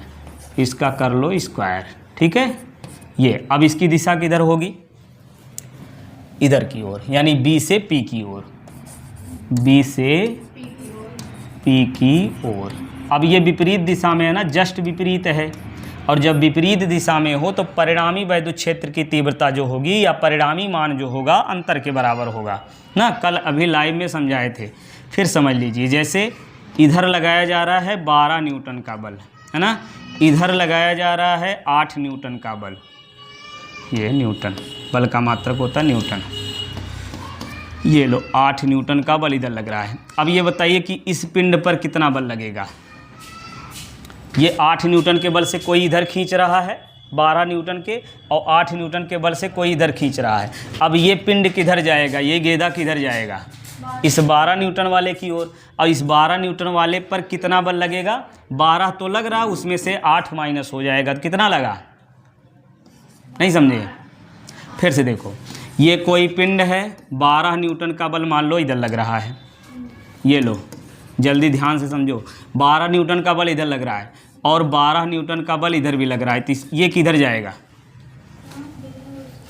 इसका कर लो स्क्वायर, ठीक है। ये अब इसकी दिशा किधर होगी, इधर की ओर, यानी B से P की ओर, B से P की ओर। अब ये विपरीत दिशा में है ना, जस्ट विपरीत है, और जब विपरीत दिशा में हो तो परिणामी वैद्युत क्षेत्र की तीव्रता जो होगी या परिणामी मान जो होगा अंतर के बराबर होगा ना। कल अभी लाइव में समझाए थे, फिर समझ लीजिए। जैसे इधर लगाया जा रहा है 12 न्यूटन का बल, है ना, इधर लगाया जा रहा है 8 न्यूटन का बल, ये न्यूटन, बल का मात्रक होता है न्यूटन। ये लो 8 न्यूटन का बल इधर लग रहा है। अब ये बताइए कि इस पिंड पर कितना बल लगेगा। ये 8 न्यूटन के बल से कोई इधर खींच रहा है 12 न्यूटन के, और 8 न्यूटन के बल से कोई इधर खींच रहा है। अब ये पिंड किधर जाएगा, ये गेंदा किधर जाएगा, इस 12 न्यूटन वाले की ओर। और इस 12 न्यूटन वाले पर कितना बल लगेगा, 12 तो लग रहा, उसमें से 8 माइनस हो जाएगा, तो कितना लगा, नहीं समझे। फिर से देखो, ये कोई पिंड है, 12 न्यूटन का बल मान लो इधर लग रहा है, ये लो जल्दी ध्यान से समझो, 12 न्यूटन का बल इधर लग रहा है और 12 न्यूटन का बल इधर भी लग रहा है, तो ये किधर जाएगा,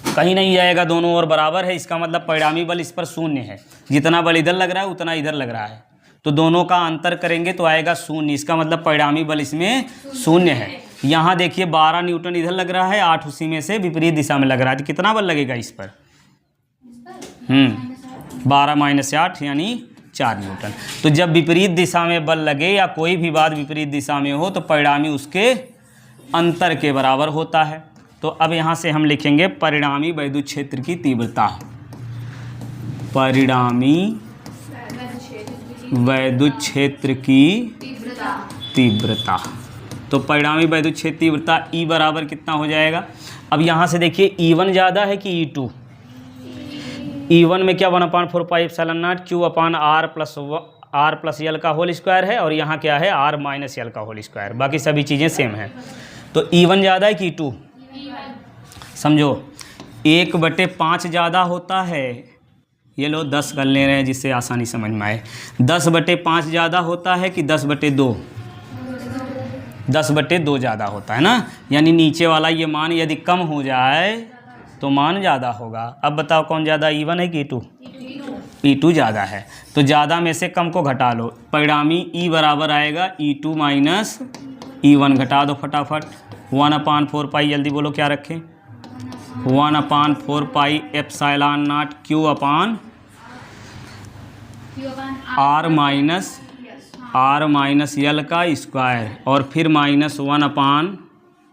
कहीं नहीं जाएगा, दोनों ओर बराबर है। इसका मतलब परिणामी बल इस पर शून्य है, जितना बल इधर लग रहा है उतना इधर लग रहा है, तो दोनों का अंतर करेंगे तो आएगा शून्य। इसका मतलब परिणामी बल इसमें शून्य है। यहाँ देखिए 12 न्यूटन इधर लग रहा है, 8 उसी में से विपरीत दिशा में लग रहा है, तो कितना बल लगेगा इस पर, 12 माइनस 8 यानी 4 न्यूटन। तो जब विपरीत दिशा में बल लगे या कोई भी बात विपरीत दिशा में हो तो परिणामी उसके अंतर के बराबर होता है। तो अब यहाँ से हम लिखेंगे परिणामी वैद्युत क्षेत्र की तीव्रता, परिणामी वैद्युत क्षेत्र की तीव्रता। तो परिणामी वैद्युत क्षेत्र तीव्रता E बराबर कितना हो जाएगा। अब यहाँ से देखिए E1 ज़्यादा है कि E2, E1 में क्या 1/4πε0 Q/r+L का होल स्क्वायर है, और यहाँ क्या है R माइनस L का होल स्क्वायर, बाकी सभी चीज़ें सेम हैं। तो E1 ज़्यादा है कि E2, समझो 1/5 ज़्यादा होता है, ये लो 10 कर ले रहे हैं जिससे आसानी समझ में आए। 10/5 ज़्यादा होता है कि 10/2, 10/2 ज़्यादा होता है ना, यानी नीचे वाला ये मान यदि कम हो जाए तो मान ज़्यादा होगा। अब बताओ कौन ज़्यादा, E1 है कि E2, E2 ज़्यादा है, तो ज़्यादा में से कम को घटा लो, परिणामी E बराबर आएगा E2 माइनस E1, घटा दो फटाफट, 1/4π, जल्दी बोलो क्या रखें, 1/4πε0 Q/r माइनस L का स्क्वायर, और फिर माइनस 1/,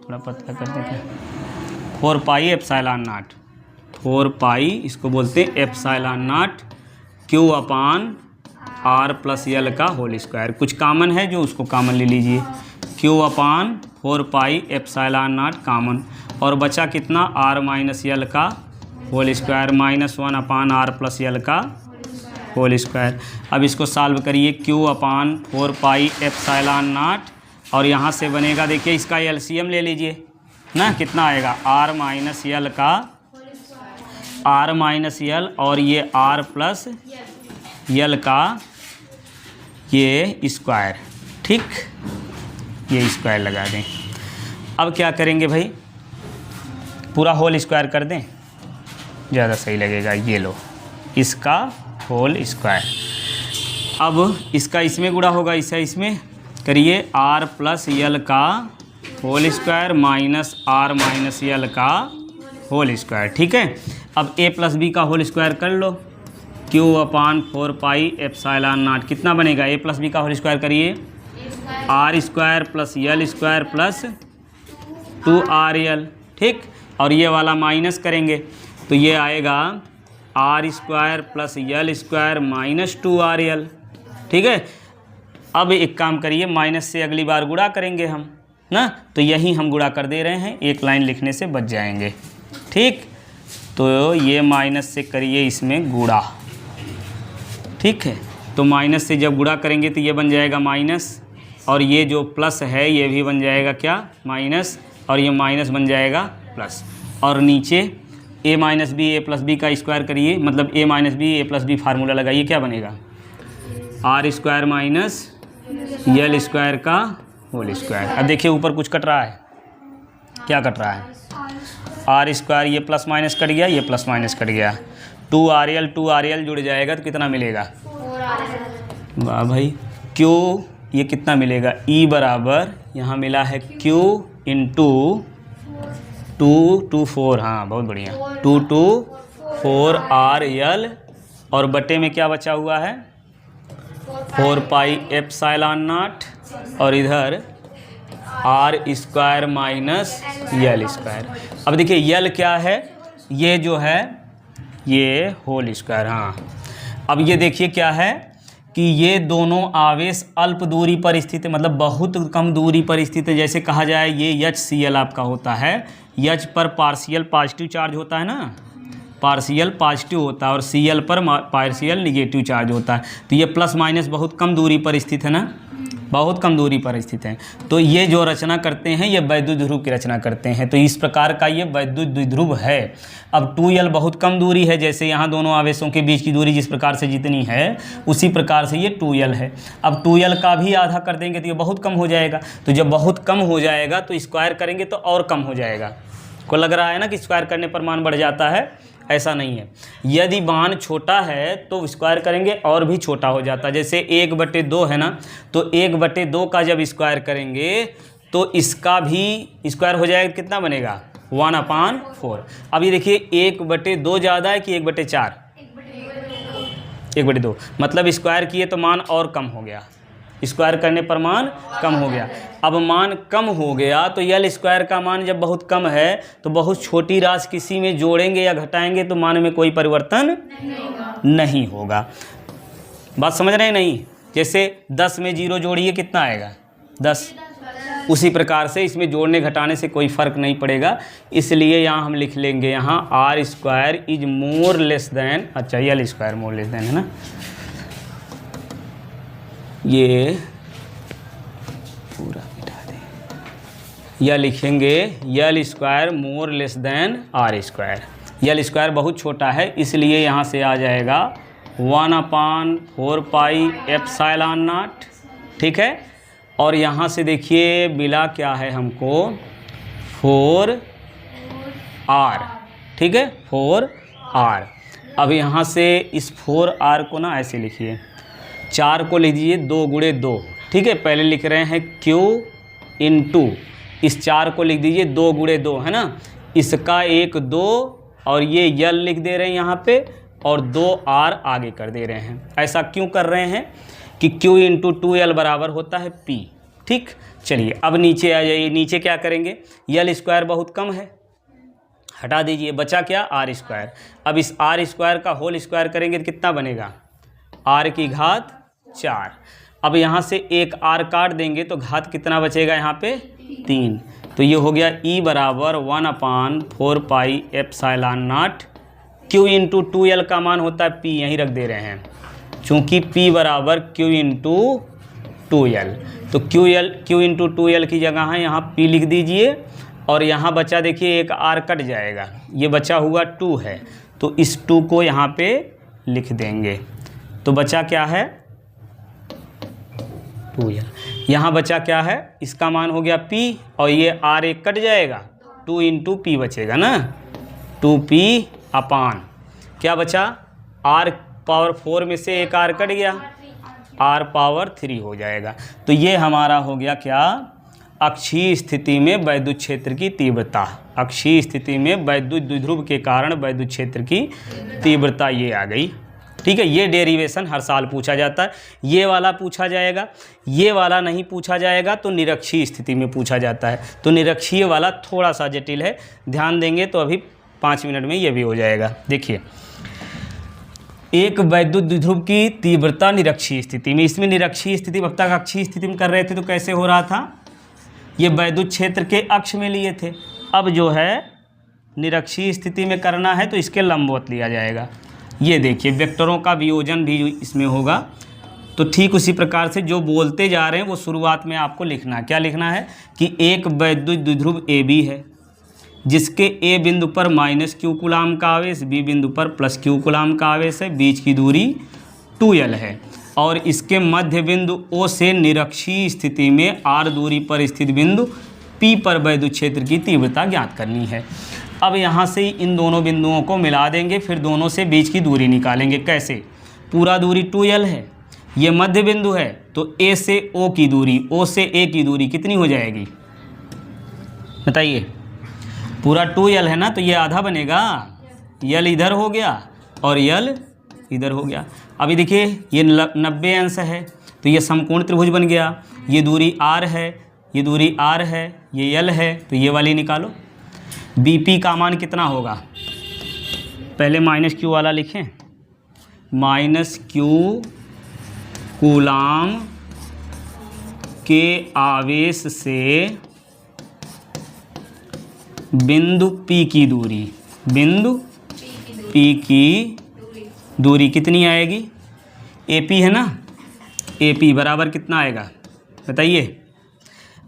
थोड़ा पतला कर देते हैं, 4πε0, 4π इसको बोलते हैं ε0 Q/r+L का होल स्क्वायर। कुछ कॉमन है जो उसको कॉमन ले लीजिए, Q/r+L 4 pi epsilon not common, और बचा कितना आर माइनस यल का whole square minus 1 upon R plus L का होल स्क्वायर। अब इसको सॉल्व करिए, Q upon 4 pi epsilon naught, और यहाँ से बनेगा देखिए इसका एलसीएम ले लीजिए ना, कितना आएगा आर माइनस यल का आर माइनस यल, और ये आर प्लस यल का ये स्क्वायर, ठीक, ये स्क्वायर लगा दें। अब क्या करेंगे भाई, पूरा होल स्क्वायर कर दें, ज़्यादा सही लगेगा। ये लो इसका होल स्क्वायर। अब इसका इसमें गुणा होगा, इसका इसमें करिए, आर प्लस यल का whole square minus R minus L का होल स्क्वायर, ठीक है। अब ए प्लस बी का होल स्क्वायर कर लो, q upon 4 pi epsilon not, कितना बनेगा ए प्लस बी का होल स्क्वायर करिए, R square plus L square plus 2RL, ठीक। और ये वाला माइनस करेंगे तो ये आएगा R square plus L square minus 2RL, ठीक है। अब एक काम करिए, माइनस से अगली बार गुणा करेंगे हम ना, तो यही हम गुणा कर दे रहे हैं, एक लाइन लिखने से बच जाएंगे, ठीक। तो ये माइनस से करिए इसमें गुणा, ठीक है। तो माइनस से जब गुणा करेंगे तो ये बन जाएगा माइनस, और ये जो प्लस है ये भी बन जाएगा क्या माइनस, और ये माइनस बन जाएगा प्लस, और नीचे a minus B A plus B का स्क्वायर करिए, मतलब a minus B A plus B formula लगाइए, क्या बनेगा R square minus L square का होल स्क्वायर। अब देखिए ऊपर कुछ कट रहा है, क्या कट रहा है, आर स्क्वायर, ये प्लस माइनस कट गया, ये प्लस माइनस कट गया, 2RL जुड़ जाएगा तो कितना मिलेगा, वाह भाई, क्यू ये कितना मिलेगा, E बराबर यहाँ मिला है Q इंटू 2 हाँ बहुत बढ़िया, 2 4 RL, और बटे में क्या बचा हुआ है 4 पाई एप्सिलॉन नॉट, और इधर R square minus L square. अब देखिए यल क्या है, ये जो है ये होल स्क्वायर, हाँ। अब ये देखिए क्या है कि ये दोनों आवेश अल्प दूरी पर स्थित है, मतलब बहुत कम दूरी पर स्थित है। जैसे कहा जाए ये HCl आपका होता है, H पर पार्शियल पॉजिटिव चार्ज होता है ना, पार्शियल पॉजिटिव होता है, और Cl पर पार्शियल निगेटिव चार्ज होता है। तो ये प्लस माइनस बहुत कम दूरी पर स्थित है ना, बहुत कम दूरी पर स्थित हैं। तो ये जो रचना करते हैं ये वैद्युत ध्रुव की रचना करते हैं। तो इस प्रकार का ये वैद्युत द्विध्रुव है। अब 2L बहुत कम दूरी है, जैसे यहाँ दोनों आवेशों के बीच की दूरी जिस प्रकार से जितनी है उसी प्रकार से ये 2L है। अब 2L का भी आधा कर देंगे तो ये बहुत कम हो जाएगा। तो जब बहुत कम हो जाएगा तो स्क्वायर करेंगे तो और कम हो जाएगा। को लग रहा है ना कि स्क्वायर करने पर मान बढ़ जाता है, ऐसा नहीं है। यदि मान छोटा है तो स्क्वायर करेंगे और भी छोटा हो जाता है। जैसे 1/2 है ना, तो 1/2 का जब स्क्वायर करेंगे तो इसका भी स्क्वायर हो जाएगा, कितना बनेगा 1/4। अब ये देखिए 1/2 ज़्यादा है कि 1/4? 1/2 मतलब स्क्वायर किए तो मान और कम हो गया, स्क्वायर करने पर मान कम हो गया। अब मान कम हो गया तो यल स्क्वायर का मान जब बहुत कम है तो बहुत छोटी राशि किसी में जोड़ेंगे या घटाएंगे तो मान में कोई परिवर्तन नहीं होगा। बात समझ रहे हैं नहीं? जैसे 10 में 0 जोड़िए कितना आएगा 10, उसी प्रकार से इसमें जोड़ने घटाने से कोई फ़र्क नहीं पड़ेगा। इसलिए यहाँ हम लिख लेंगे, यहाँ R square is more less than, अच्छा L square more less than है ना, ये पूरा मिटा दें, या लिखेंगे L square more less than R square. L square बहुत छोटा है इसलिए यहाँ से आ जाएगा 1/4 पाई एप्सिलॉन नॉट, ठीक है। और यहाँ से देखिए मिला क्या है हमको 4R, ठीक है 4R। अब यहाँ से इस 4R को ना ऐसे लिखिए, 4 को लिख दीजिए 2 × 2, ठीक है। पहले लिख रहे हैं Q × इस 4 को लिख दीजिए 2 × 2 है ना, इसका 1 2 और ये यल लिख दे रहे हैं यहाँ पे और 2R आगे कर दे रहे हैं। ऐसा क्यों कर रहे हैं कि Q × 2L बराबर होता है P, ठीक। चलिए अब नीचे आ जाइए, नीचे क्या करेंगे, यल स्क्वायर बहुत कम है, हटा दीजिए, बचा क्या आर स्क्वायर। अब इस आर स्क्वायर का होल स्क्वायर करेंगे तो कितना बनेगा r की घात 4। अब यहाँ से एक r काट देंगे तो घात कितना बचेगा यहाँ पे 3। तो ये हो गया E बराबर 1/4πε0 Q इंटू 2L का मान होता है P, यहीं रख दे रहे हैं चूँकि P बराबर Q इंटू 2L। तो Q इंटू 2L की जगह है यहाँ P लिख दीजिए, और यहाँ बचा देखिए एक R कट जाएगा, ये बचा हुआ 2 है, तो इस 2 को यहाँ पे लिख देंगे। तो बचा क्या है 2L, यहाँ बचा क्या है, इसका मान हो गया P, और ये R एक कट जाएगा, 2 इंटू P बचेगा ना, 2P अपान क्या बचा, R पावर 4 में से एक R कट गया, R पावर 3 हो जाएगा। तो ये हमारा हो गया क्या, अक्षीय स्थिति में वैद्युत क्षेत्र की तीव्रता। अक्षीय स्थिति में वैद्युत द्विध्रुव के कारण वैद्युत क्षेत्र की तीव्रता ये आ गई। ठीक है, ये डेरिवेशन हर साल पूछा जाता है। ये वाला पूछा जाएगा, ये वाला नहीं पूछा जाएगा, तो निरक्षीय स्थिति में पूछा जाता है। तो निरक्षीय वाला थोड़ा सा जटिल है, ध्यान देंगे तो अभी 5 मिनट में ये भी हो जाएगा। देखिए, एक वैद्युत द्विध्रुव की तीव्रता निरक्षीय स्थिति में, इसमें निरक्षीय स्थिति अब तक अक्षीय स्थिति में कर रहे थे, तो कैसे हो रहा था, ये वैद्युत क्षेत्र के अक्ष में लिए थे। अब जो है निरक्षीय स्थिति में करना है तो इसके लंबवत लिया जाएगा। ये देखिए वेक्टरों का वियोजन भी इसमें होगा। तो ठीक उसी प्रकार से जो बोलते जा रहे हैं वो शुरुआत में आपको लिखना है। क्या लिखना है कि एक वैद्युत द्विध्रुव AB है, जिसके A बिंदु पर -q कूलाम का आवेश, B बिंदु पर +q कूलाम का आवेश है, बीच की दूरी 2L है, और इसके मध्य बिंदु O से निरक्षीय स्थिति में R दूरी पर स्थित बिंदु P पर वैद्युत क्षेत्र की तीव्रता ज्ञात करनी है। अब यहाँ से इन दोनों बिंदुओं को मिला देंगे, फिर दोनों से बीच की दूरी निकालेंगे। कैसे, पूरा दूरी 2L है, ये मध्य बिंदु है, तो A से O की दूरी, O से A की दूरी कितनी हो जाएगी बताइए, पूरा 2L है ना, तो ये आधा बनेगा, L इधर हो गया और L इधर हो गया। अभी देखिए ये 90 अंश है, तो ये समकोण त्रिभुज बन गया। ये दूरी R है, ये दूरी R है, ये L है, तो ये वाली निकालो। BP का मान कितना होगा, पहले -q वाला लिखें, -q कूलाम के आवेश से बिंदु P की दूरी, बिंदु P की दूरी कितनी आएगी, AP है ना, AP बराबर कितना आएगा बताइए।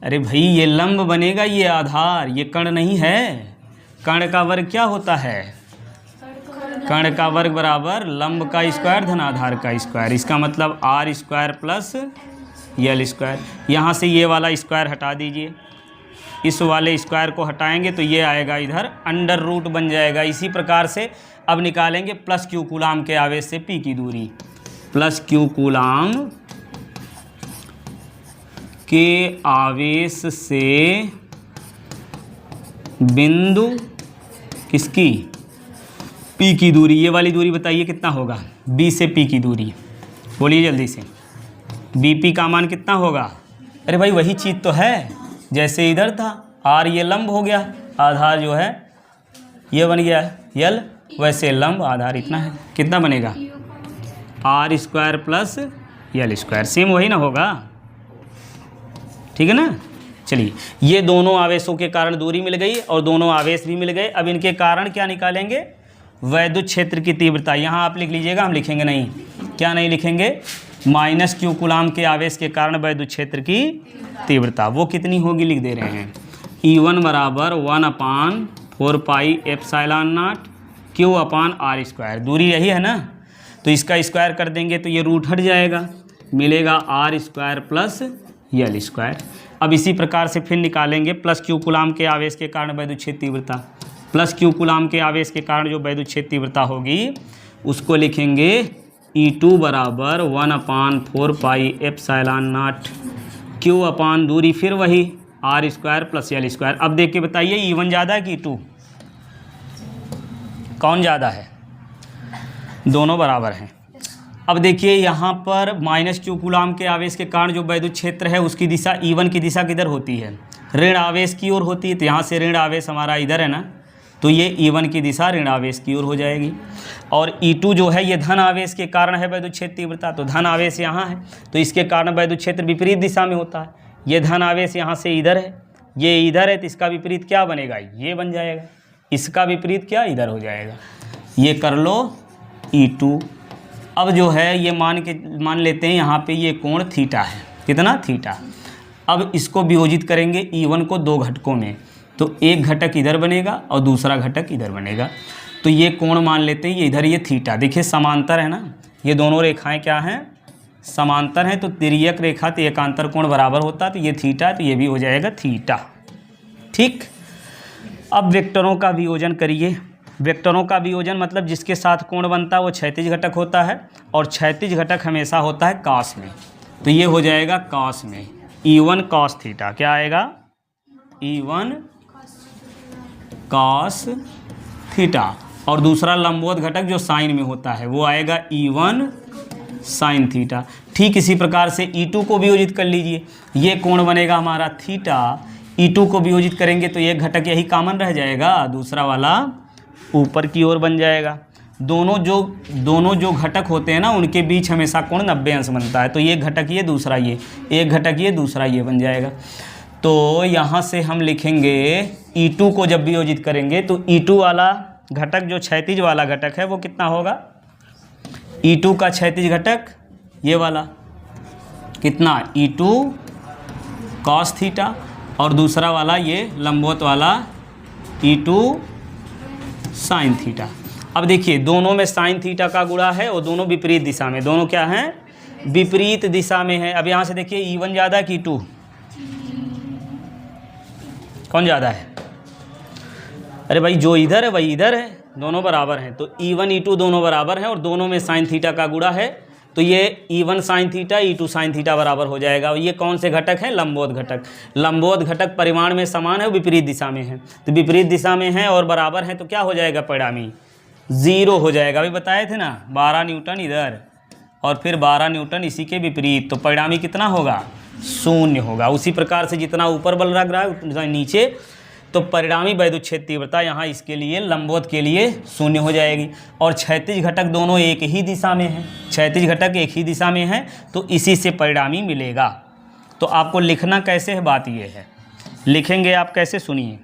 अरे भाई ये लंब बनेगा, ये आधार, ये कर्ण नहीं है। कर्ण का वर्ग क्या होता है, कर्ण का वर्ग बराबर लंब का स्क्वायर धन आधार का स्क्वायर। इसका मतलब R² प्लस L²। यहाँ से ये वाला स्क्वायर हटा दीजिए, इस वाले स्क्वायर को हटाएंगे तो ये आएगा इधर √ बन जाएगा। इसी प्रकार से अब निकालेंगे +q कूलाम के आवेश से P की दूरी, +q कूलाम के आवेश से बिंदु किसकी, P की दूरी। ये वाली दूरी बताइए कितना होगा, B से P की दूरी, बोलिए जल्दी से। BP का मान कितना होगा, अरे भाई वही चीज़ तो है जैसे इधर था, R ये लंब हो गया, आधार जो है ये बन गया है L, वैसे लंब आधार इतना है, कितना बनेगा R² प्लस L², सेम वही ना होगा, ठीक है ना। चलिए, ये दोनों आवेशों के कारण दूरी मिल गई और दोनों आवेश भी मिल गए। अब इनके कारण क्या निकालेंगे, वैद्युत क्षेत्र की तीव्रता। यहाँ आप लिख लीजिएगा, हम लिखेंगे नहीं, क्या नहीं लिखेंगे, -q कूलाम के आवेश के कारण वैद्युत क्षेत्र की तीव्रता वो कितनी होगी लिख दे रहे हैं। E1 बराबर 1/4πε0 Q/R²। दूरी यही है ना, तो इसका स्क्वायर कर देंगे तो ये रूट हट जाएगा, मिलेगा R² प्लस L²। अब इसी प्रकार से फिर निकालेंगे +q कूलाम के आवेश के कारण वैद्युत क्षेत्र तीव्रता। +q कूलाम के आवेश के कारण जो वैद्युत क्षेत्र तीव्रता होगी उसको लिखेंगे E2 बराबर 1/4πε0 Q/ दूरी फिर वही R² प्लस L²। अब देख के बताइए E1 ज़्यादा है कि E2, कौन ज़्यादा है, दोनों बराबर हैं। अब देखिए यहाँ पर -q कूलाम के आवेश के कारण जो वैद्युत क्षेत्र है उसकी दिशा E1 की दिशा किधर होती है, ऋण आवेश की ओर होती है। तो यहाँ से ऋण आवेश हमारा इधर है ना, तो ये E1 की दिशा ऋण आवेश की ओर हो जाएगी। और E2 जो है ये धन आवेश के कारण है वैद्युत क्षेत्र तीव्रता, तो धन आवेश यहाँ है, तो इसके कारण वैद्युत क्षेत्र विपरीत दिशा में होता है। ये धन आवेश यहाँ से इधर है ये इधर है तो इसका विपरीत क्या बनेगा, ये बन जाएगा। इसका विपरीत क्या, इधर हो जाएगा। ये कर लो E2। अब जो है ये मान लेते हैं यहाँ पे ये कोण थीटा है, कितना, थीटा। अब इसको वियोजित करेंगे E1 को दो घटकों में, तो एक घटक इधर बनेगा और दूसरा घटक इधर बनेगा। तो ये कोण मान लेते हैं, ये इधर, ये थीटा। देखिए समांतर है ना, ये दोनों रेखाएं क्या हैं, समांतर हैं। तो तिर्यक रेखा तो एकांतर कोण बराबर होता है, तो ये थीटा, तो ये भी हो जाएगा थीटा। ठीक। अब वेक्टरों का वियोजन करिए। वेक्टरों का वियोजन मतलब जिसके साथ कोण बनता है वो क्षैतिज घटक होता है, और क्षैतिज घटक हमेशा होता है कॉस में। तो ये हो जाएगा कॉस में, E1 कॉस थीटा। क्या आएगा, E1 कॉस थीटा। और दूसरा लंबवत घटक जो साइन में होता है वो आएगा E1 साइन थीटा। ठीक इसी प्रकार से E2 को वियोजित कर लीजिए। ये कोण बनेगा हमारा थीटा, E2 को वियोजित करेंगे तो एक घटक यही कॉमन रह जाएगा, दूसरा वाला ऊपर की ओर बन जाएगा। दोनों जो घटक होते हैं ना उनके बीच हमेशा कोण 90 अंश बनता है। तो ये घटक ये, दूसरा ये, एक घटक ये, दूसरा ये बन जाएगा। तो यहाँ से हम लिखेंगे E2 को जब वियोजित करेंगे तो E2 वाला घटक जो क्षैतिज वाला घटक है वो कितना होगा, E2 का क्षैतिज घटक ये वाला कितना, E2 कॉस थीटा, और दूसरा वाला ये लंबवत वाला E2 साइन थीटा। अब देखिए दोनों में साइन थीटा का गुणा है और दोनों विपरीत दिशा में, दोनों क्या हैं, विपरीत दिशा में है। अब यहाँ से देखिए E1 ज़्यादा कि E2, कौन ज़्यादा है, अरे भाई जो इधर है वही इधर है, दोनों बराबर हैं। तो E1 E2 दोनों बराबर हैं और दोनों में साइन थीटा का गुणा है, तो ये E1 sine theta E2 sine theta बराबर हो जाएगा। और ये कौन से घटक हैं, लंबवत घटक। लंबवत घटक परिमाण में समान है, विपरीत दिशा में है। तो विपरीत दिशा में है और बराबर है तो क्या हो जाएगा, परिणामी 0 हो जाएगा। अभी बताए थे ना 12 न्यूटन इधर और फिर 12 न्यूटन इसी के विपरीत, तो परिणामी कितना होगा, 0 होगा। उसी प्रकार से जितना ऊपर बल लग रहा है उतना नीचे, तो परिणामी वैद्युत तीव्रता यहाँ इसके लिए लंबवत के लिए 0 हो जाएगी। और क्षैतिज घटक दोनों एक ही दिशा में हैं, क्षैतिज घटक एक ही दिशा में है, तो इसी से परिणामी मिलेगा। तो आपको लिखना कैसे है, बात ये है, लिखेंगे आप कैसे, सुनिए।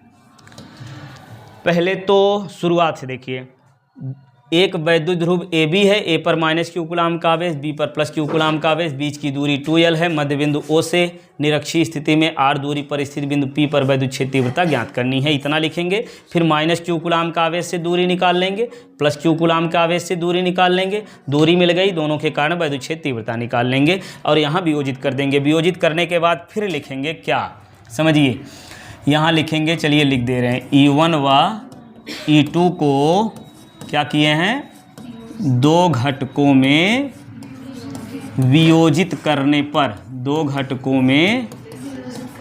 पहले तो शुरुआत से देखिए, एक वैद्युत ध्रुव AB है, A पर -q कूलाम का आवेश, B पर +q कूलाम का आवेश, बीच की दूरी 2L है, मध्य बिंदु O से निरक्षीय स्थिति में R दूरी पर स्थित बिंदु P पर वैद्युत क्षेत्र तीव्रता ज्ञात करनी है, इतना लिखेंगे। फिर -q कूलाम का आवेश से दूरी निकाल लेंगे, +q कूलाम का आवेश से दूरी निकाल लेंगे, दूरी मिल गई, दोनों के कारण वैद्युत क्षेत्र तीव्रता निकाल लेंगे और यहाँ वियोजित कर देंगे। वियोजित करने के बाद फिर लिखेंगे क्या, समझिए, यहाँ लिखेंगे, चलिए लिख दे रहे हैं, E1 व E2 को क्या किए हैं, दो घटकों में वियोजित करने पर, दो घटकों में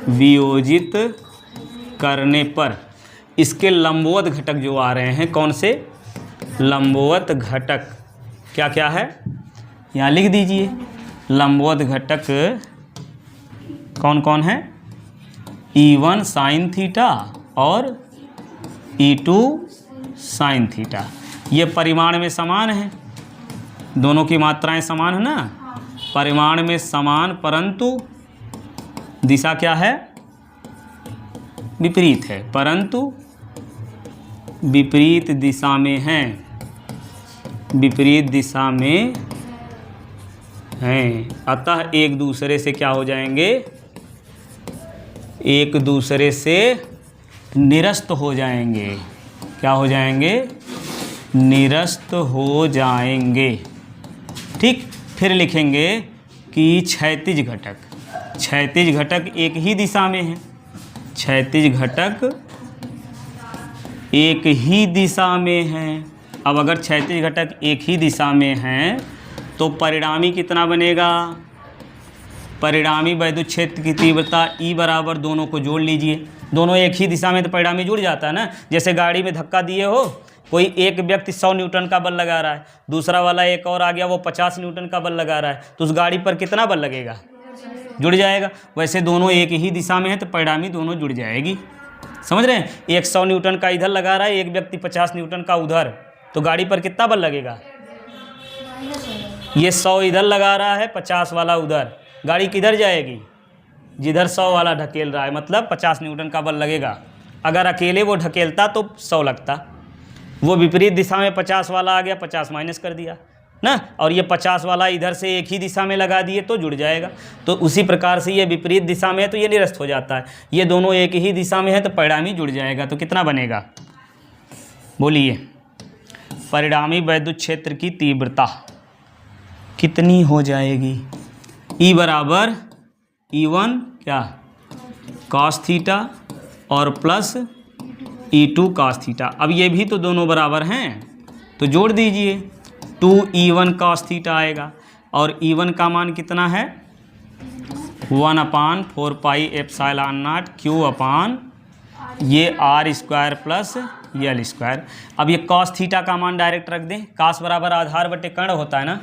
वियोजित करने पर इसके लंबवत घटक जो आ रहे हैं, कौन से लंबवत घटक, क्या क्या है, यहाँ लिख दीजिए। लंबवत घटक कौन कौन है, E1 साइन थीटा और E2 साइन थीटा। ये परिमाण में समान है, दोनों की मात्राएं समान है ना, परिमाण में समान, परंतु दिशा क्या है, विपरीत है, परंतु विपरीत दिशा में है, विपरीत दिशा में हैं। अतः एक दूसरे से क्या हो जाएंगे, एक दूसरे से निरस्त हो जाएंगे। क्या हो जाएंगे, निरस्त हो जाएंगे। ठीक। फिर लिखेंगे कि क्षैतिज घटक, क्षैतिज घटक एक ही दिशा में है, क्षैतिज घटक एक ही दिशा में है। अब अगर क्षैतिज घटक एक ही दिशा में है तो परिणामी कितना बनेगा, परिणामी वैद्युत क्षेत्र की तीव्रता E बराबर, दोनों को जोड़ लीजिए, दोनों एक ही दिशा में तो परिणामी जुड़ जाता है ना। जैसे गाड़ी में धक्का दिए हो, कोई एक व्यक्ति 100 न्यूटन का बल लगा रहा है, दूसरा वाला एक और आ गया वो 50 न्यूटन का बल लगा रहा है, तो उस गाड़ी पर कितना बल लगेगा, जुड़ जाएगा। वैसे दोनों एक ही दिशा में है तो परिणामी दोनों जुड़ जाएगी। समझ रहे हैं, एक 100 न्यूटन का इधर लगा रहा है, एक व्यक्ति 50 न्यूटन का उधर, तो गाड़ी पर कितना बल लगेगा, ये 100 इधर लगा रहा है, 50 वाला उधर, गाड़ी किधर जाएगी, जिधर 100 वाला ढकेल रहा है, मतलब 50 न्यूटन का बल लगेगा। अगर अकेले वो ढकेलता तो 100 लगता, वो विपरीत दिशा में 50 वाला आ गया, 50 माइनस कर दिया ना, और ये 50 वाला इधर से एक ही दिशा में लगा दिए तो जुड़ जाएगा। तो उसी प्रकार से ये विपरीत दिशा में है तो ये निरस्त हो जाता है, ये दोनों एक ही दिशा में है तो परिणामी जुड़ जाएगा। तो कितना बनेगा, बोलिए, परिणामी वैद्युत क्षेत्र की तीव्रता कितनी हो जाएगी? E बराबर E1 क्या cos थीटा और प्लस E2 cos थीटा। अब ये भी तो दोनों बराबर हैं तो जोड़ दीजिए, 2E1 cos थीटा आएगा और E1 का मान कितना है 1/4 पाई एप्सिलॉन नॉट Q अपान ये R square plus L square. अब ये cos थीटा का मान डायरेक्ट रख दें, cos बराबर आधार बटे कर्ण होता है ना,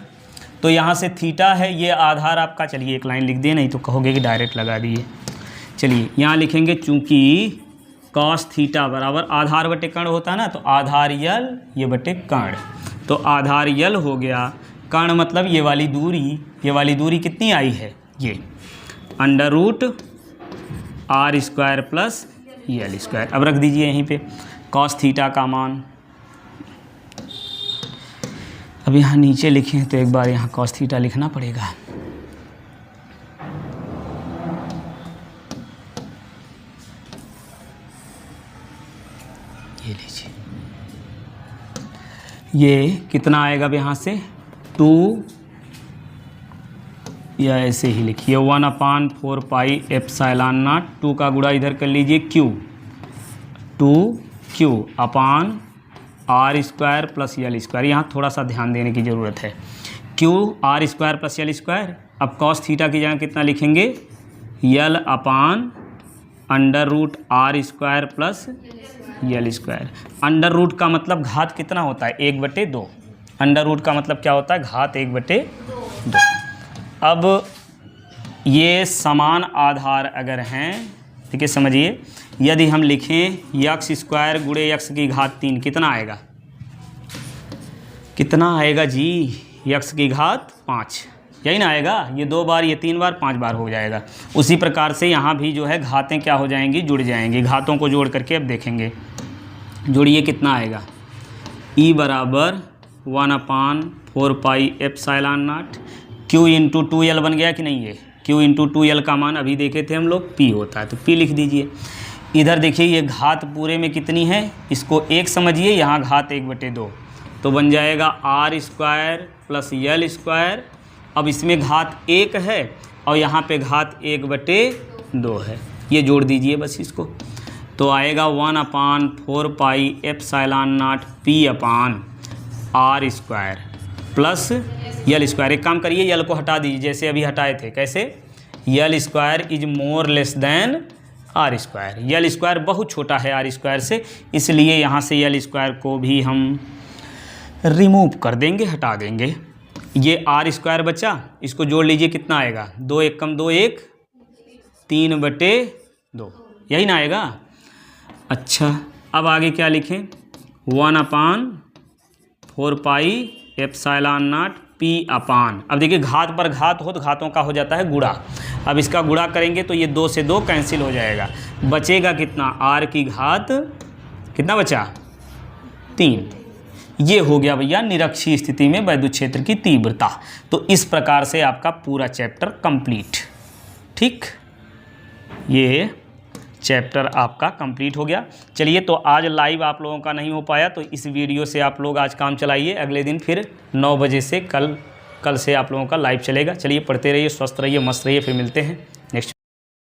तो यहाँ से थीटा है, ये आधार आपका, चलिए एक लाइन लिख दिए, नहीं तो कहोगे कि डायरेक्ट लगा दिए। चलिए यहाँ लिखेंगे चूँकि cos थीटा बराबर आधार बटे कर्ण होता है ना, तो आधार L ये बटे कर्ण, तो आधार L हो गया, कर्ण मतलब ये वाली दूरी कितनी आई है, ये under root R square plus L square. अब रख दीजिए यहीं पे cos थीटा का मान। अब यहाँ नीचे लिखे हैं तो एक बार यहाँ cos थीटा लिखना पड़ेगा। ये लीजिए, ये कितना आएगा अब यहाँ से 2, या ऐसे ही लिखिए 1/4 पाई एप्सिलॉन नॉट, 2 का गुणा इधर कर लीजिए Q, 2Q अपान R square plus L square. यहाँ थोड़ा सा ध्यान देने की ज़रूरत है, Q R square plus L square. अब cos थीटा की जगह कितना लिखेंगे, L अपान under root R square plus L square. Under root का मतलब घात कितना होता है, 1/2। अंडर रूट का मतलब क्या होता है, घात 1/2। अब ये समान आधार अगर हैं, ठीक है, समझिए, यदि हम लिखें x स्क्वायर गुणे x की घात 3 कितना आएगा, कितना आएगा जी, x की घात 5, यही ना आएगा। ये 2 बार, ये 3 बार, 5 बार हो जाएगा। उसी प्रकार से यहाँ भी जो है घातें क्या हो जाएंगी, जुड़ जाएंगी। घातों को जोड़ करके अब देखेंगे, जोड़िए कितना आएगा, E बराबर 1/4 pi epsilon not, Q into 2L बन गया कि नहीं, ये Q इंटू 2L का मान अभी देखे थे हम लोग, P होता है, तो P लिख दीजिए। इधर देखिए ये घात पूरे में कितनी है, इसको 1 समझिए, यहाँ घात 1/2, तो बन जाएगा R square plus L square. अब इसमें घात 1 है और यहाँ पे घात 1/2 है, ये जोड़ दीजिए बस इसको, तो आएगा 1/4 pi epsilon not P upon R square plus L square. एक काम करिए, L को हटा दीजिए जैसे अभी हटाए थे, कैसे, L square is more less then R square. L square बहुत छोटा है R स्क्वायर से, इसलिए यहाँ से L स्क्वायर को भी हम रिमूव कर देंगे, हटा देंगे। ये R स्क्वायर बचा, इसको जोड़ लीजिए कितना आएगा, 2 1 कम 2 1, 3/2, यही ना आएगा। अच्छा, अब आगे क्या लिखें, 1/4 पाई एप्सिलॉन नॉट P अपान। अब देखिए घात पर घात हो तो घातों का हो जाता है गुणा, अब इसका गुणा करेंगे तो ये 2 से 2 कैंसिल हो जाएगा, बचेगा कितना, R की घात कितना बचा, 3। ये हो गया भैया निरक्षीय स्थिति में वैद्युत क्षेत्र की तीव्रता। तो इस प्रकार से आपका पूरा चैप्टर कंप्लीट, ठीक, ये चैप्टर आपका कंप्लीट हो गया। चलिए, तो आज लाइव आप लोगों का नहीं हो पाया तो इस वीडियो से आप लोग आज काम चलाइए, अगले दिन फिर 9 बजे से कल से आप लोगों का लाइव चलेगा। चलिए, पढ़ते रहिए, स्वस्थ रहिए, मस्त रहिए, फिर मिलते हैं।